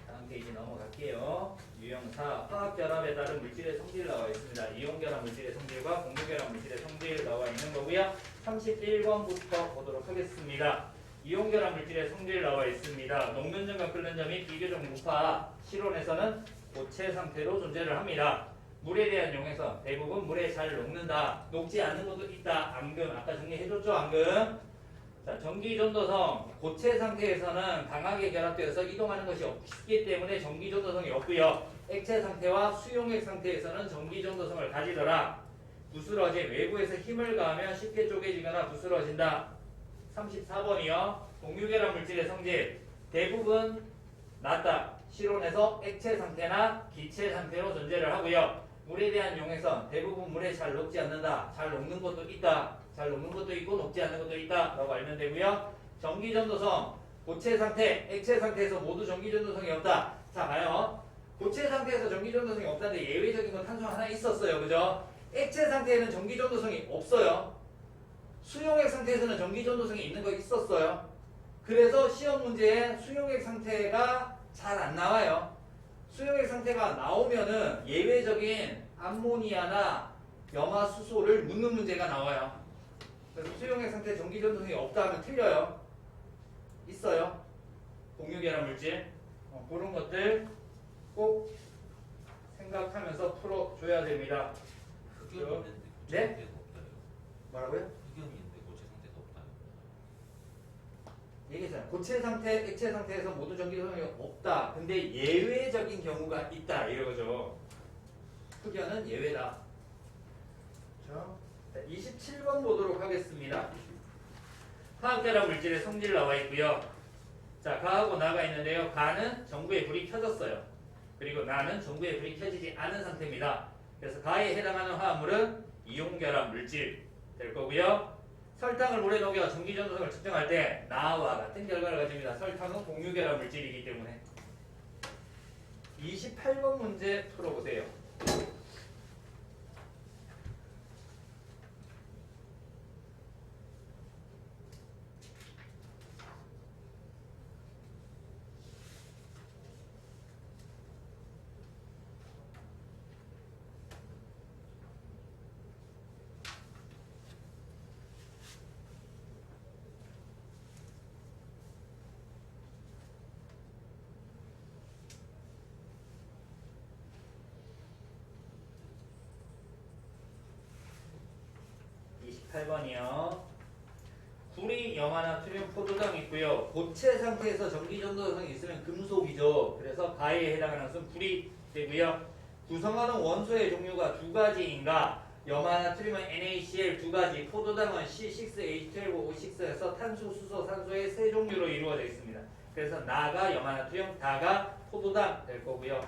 다음 페이지 넘어갈게요. 유형사 화학결합에 따른 물질의 성질 나와 있습니다. 이온결합 물질의 성질과 공유결합 물질의 성질 나와 있는 거고요. 31번부터 보도록 하겠습니다. 이온결합 물질의 성질 나와 있습니다. 녹는 점과 끓는 점이 비교적 높아 실온에서는 고체 상태로 존재를 합니다. 물에 대한 용해선 대부분 물에 잘 녹는다. 녹지 않는 것도 있다. 암금 아까 정리해줬죠? 암금. 자, 전기전도성 고체 상태에서는 강하게 결합되어서 이동하는 것이 없기 때문에 전기전도성이 없고요. 액체 상태와 수용액 상태에서는 전기전도성을 가지더라. 부스러짐 외부에서 힘을 가하면 쉽게 쪼개지거나 부스러진다. 34번이요. 공유결합 물질의 성질 대부분 낮다. 실온에서 액체 상태나 기체 상태로 존재를 하고요. 물에 대한 용해선 대부분 물에 잘 녹지 않는다. 잘 녹는 것도 있다. 잘 녹는 것도 있고 녹지 않는 것도 있다 라고 알면 되고요. 전기전도성 고체 상태, 액체 상태에서 모두 전기전도성이 없다. 자 봐요. 고체 상태에서 전기전도성이 없다는데 예외적인 건 탄소 하나 있었어요. 그죠? 액체 상태에는 전기전도성이 없어요. 수용액 상태에서는 전기전도성이 있는 거 있었어요. 그래서 시험 문제에 수용액 상태가 잘 안 나와요. 수용액 상태가 나오면은 예외적인 암모니아나 염화수소를 묻는 문제가 나와요. 그래서 수용액 상태 전기전도성이 없다 하면 틀려요. 있어요. 공유결합 물질. 그런 것들 꼭 생각하면서 풀어줘야 됩니다. 흑염인데 고체 네? 상태가 없다요. 뭐라고요? 흑염인데 고체 상태가 없다요. 얘기했잖아요. 고체 상태, 액체 상태에서 모두 전기전도성이 없다. 근데 예외적인 경우가 있다. 이러죠. 흑연은 예외다. 그렇죠? 27번 보도록 하겠습니다. 화학결합 물질의 성질 나와 있고요. 자, 가하고 나가 있는데요. 가는 전구에 불이 켜졌어요. 그리고 나는 전구에 불이 켜지지 않은 상태입니다. 그래서 가에 해당하는 화합물은 이온결합 물질 될 거고요. 설탕을 물에 녹여 전기전도성을 측정할 때 나와 같은 결과를 가집니다. 설탕은 공유결합 물질이기 때문에. 28번 문제 풀어보세요. (28) 번이요. 구리, 염화나트륨, 포도당 있고요. 고체 상태에서 전기전도성이 있으면 금속이죠. 그래서 가에 해당하는 것은 구리 되고요. 구성하는 원소의 종류가 두 가지인가? 염화나트륨은 NaCl 두 가지, 포도당은 C6H12O6에서 탄소, 수소, 산소의 세 종류로 이루어져 있습니다. 그래서 나가 염화나트륨, 다가 포도당 될 거고요.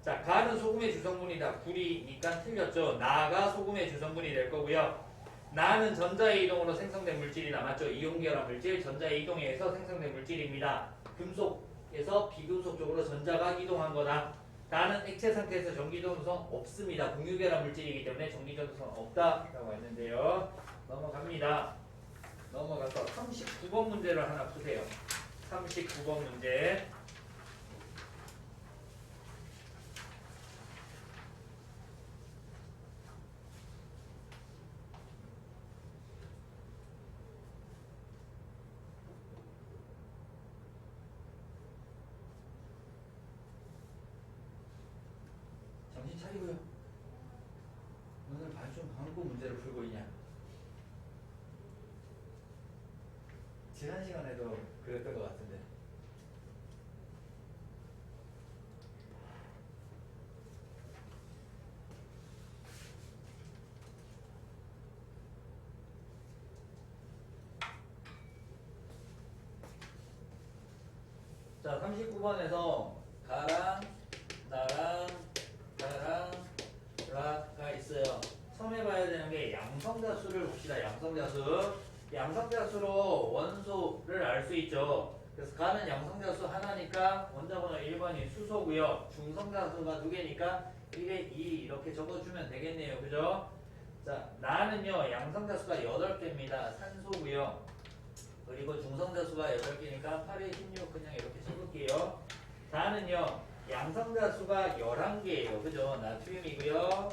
자, 가는 소금의 주성분이다. 구리니까 틀렸죠. 나가 소금의 주성분이 될 거고요. 나는 전자의 이동으로 생성된 물질이다. 맞죠? 이온결합 물질, 전자의 이동에 의해서 생성된 물질입니다. 금속에서 비금속 쪽으로 전자가 이동한 거다. 나는 액체 상태에서 전기전도성 없습니다. 공유결합 물질이기 때문에 전기전도성 없다라고 했는데요. 넘어갑니다. 넘어가서 39번 문제를 하나 푸세요. 39번 문제. 정신 차리고요. 오늘 반좀 방구 문제를 풀고 있냐? 지난 시간에도 그랬던 것 같은데. 자, 39번에서 가랑, 나랑, 나랑, 라가 있어요. 처음에 봐야 되는 게 양성자수를 봅시다. 양성자수. 양성자수로 원소를 알 수 있죠. 그래서 가는 양성자수 하나니까 원자번호 1번이 수소고요. 중성자수가 두 개니까 1에 2 이렇게 적어주면 되겠네요. 그죠? 자, 자, 나는요 양성자수가 8개입니다. 산소고요. 그리고 중성자수가 8개니까 8에 16 그냥 이렇게 적을게요. 다는요 양성자수가 11개예요. 그죠? 나트륨이고요.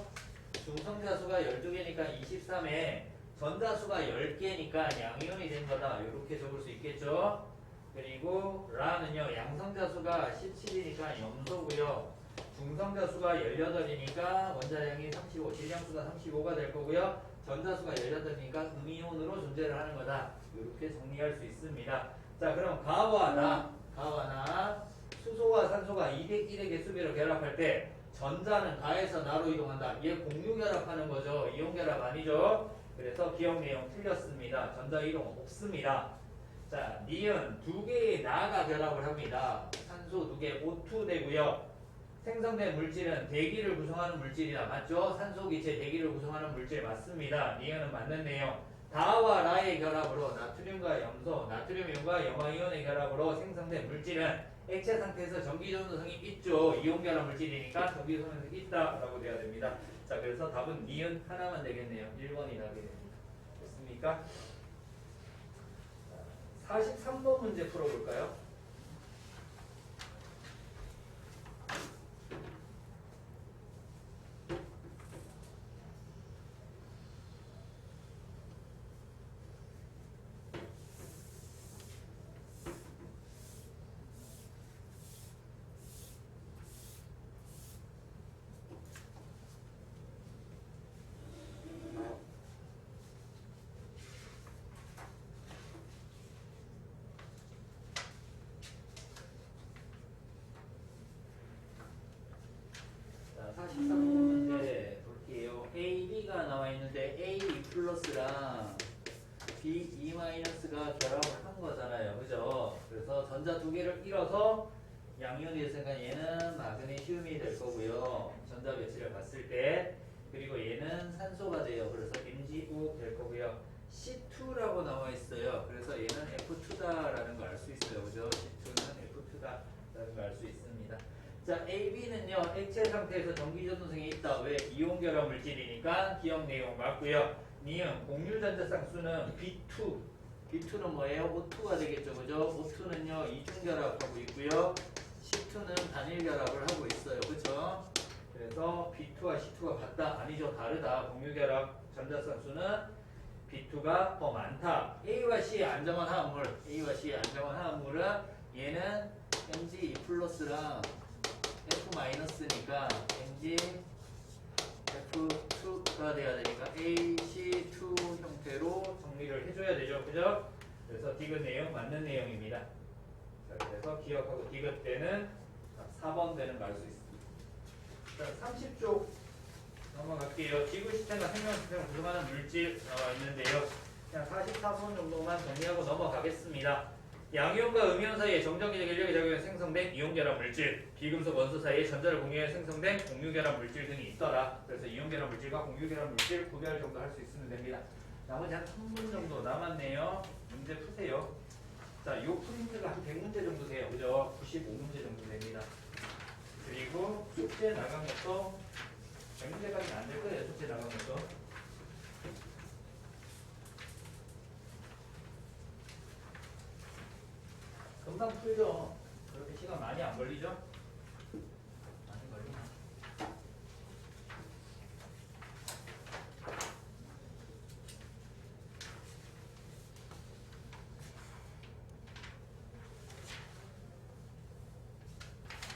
중성자수가 12개니까 23에 전자수가 10개니까 양이온이 된 거다. 이렇게 적을 수 있겠죠? 그리고 라는요 양성자수가 17이니까 염소고요. 중성자수가 18이니까 원자량이 35, 질량수가 35가 될 거고요. 전자수가 18이니까 음이온으로 존재를 하는 거다. 이렇게 정리할 수 있습니다. 자, 그럼 가와 나, 수소와 산소가 201의 개수비로 결합할 때 전자는 가에서 나로 이동한다. 얘 공유 결합하는 거죠. 이온 결합 아니죠. 그래서 기억 내용 틀렸습니다. 전자 이동 없습니다. 자, 니은 2개의 나가 결합을 합니다. 산소 2개, O2 되고요. 생성된 물질은 대기를 구성하는 물질이다. 맞죠? 산소 기체 대기를 구성하는 물질 맞습니다. 니은은 맞는 내용. 다와 라의 결합으로 나트륨과 염소, 나트륨 이온과 염화이온의 결합으로 생성된 물질은 액체 상태에서 전기전도성이 있죠. 이온 결합 물질이니까 전기전도성이 있다라고 돼야 됩니다. 자, 그래서 답은 니은 하나만 되겠네요. 1번이 답이 됩니다. 됐습니까? 43번 문제 풀어볼까요? 자, 43번 문제 볼게요. A, B가 나와 있는데 A 플러스랑 B, E 마이너스가 결합을 한 거잖아요. 그죠? 그래서 전자 2개를 잃어서 양이온이 됐으니까 얘는 마그네슘이 될 거고요. 전자 배치를 봤을 때. 그리고 얘는 산소가 돼요. 그래서 MgO 될 거고요. C2라고 나와 있어요. 그래서 얘는 F2다라는 걸 알 수 있어요. 그죠? C2는 F2다라는 걸 알 수 있습니다. 자, AB는요, 액체 상태에서 전기전도성이 있다. 왜? 이온 결합 물질이니까 기억 내용 맞고요. 니은 공유전자쌍수는 B2. B2는 뭐예요? O2가 되겠죠. 그죠? O2는요, 이중 결합하고 있고요. C2는 단일 결합을 하고 있어요. 그죠? 그래서 B2와 C2가 같다? 아니죠. 다르다. 공유결합 전자쌍수는 B2가 더 많다. A와 C의 안정한 화합물, A와 C의 안정한 화합물은 얘는 Mg 플러스랑 F-니까 Mg F2가 돼야 되니까 AC2 형태로 정리를 해줘야 되죠. 그죠? 그래서 디귿 내용 맞는 내용입니다. 자, 그래서 기억하고 디귿 때는 4번 되는 거 알 수 있습니다. 자, 30쪽 넘어갈게요. 지구 시스템과 생명 시스템을 구성하는 물질 나와 있는데요. 그냥 44번 정도만 정리하고 넘어가겠습니다. 양이온과 음이온 사이에 정전기적 인력의 작용에 생성된 이온 결합 물질, 비금속 원소 사이에 전자를 공유해 생성된 공유 결합 물질 등이 있더라. 그래서 이온 결합 물질과 공유 결합 물질 구별 정도 할 수 있으면 됩니다. 나머지 한 3분 정도 남았네요. 문제 푸세요. 자, 요 프린트가 한 100문제 정도 돼요. 그죠? 95문제 정도 됩니다. 그리고 숙제 나간 것도 100문제까지는 안 될 거예요. 숙제 나간 것도. 금방 풀죠. 그렇게 시간 많이 안 걸리죠?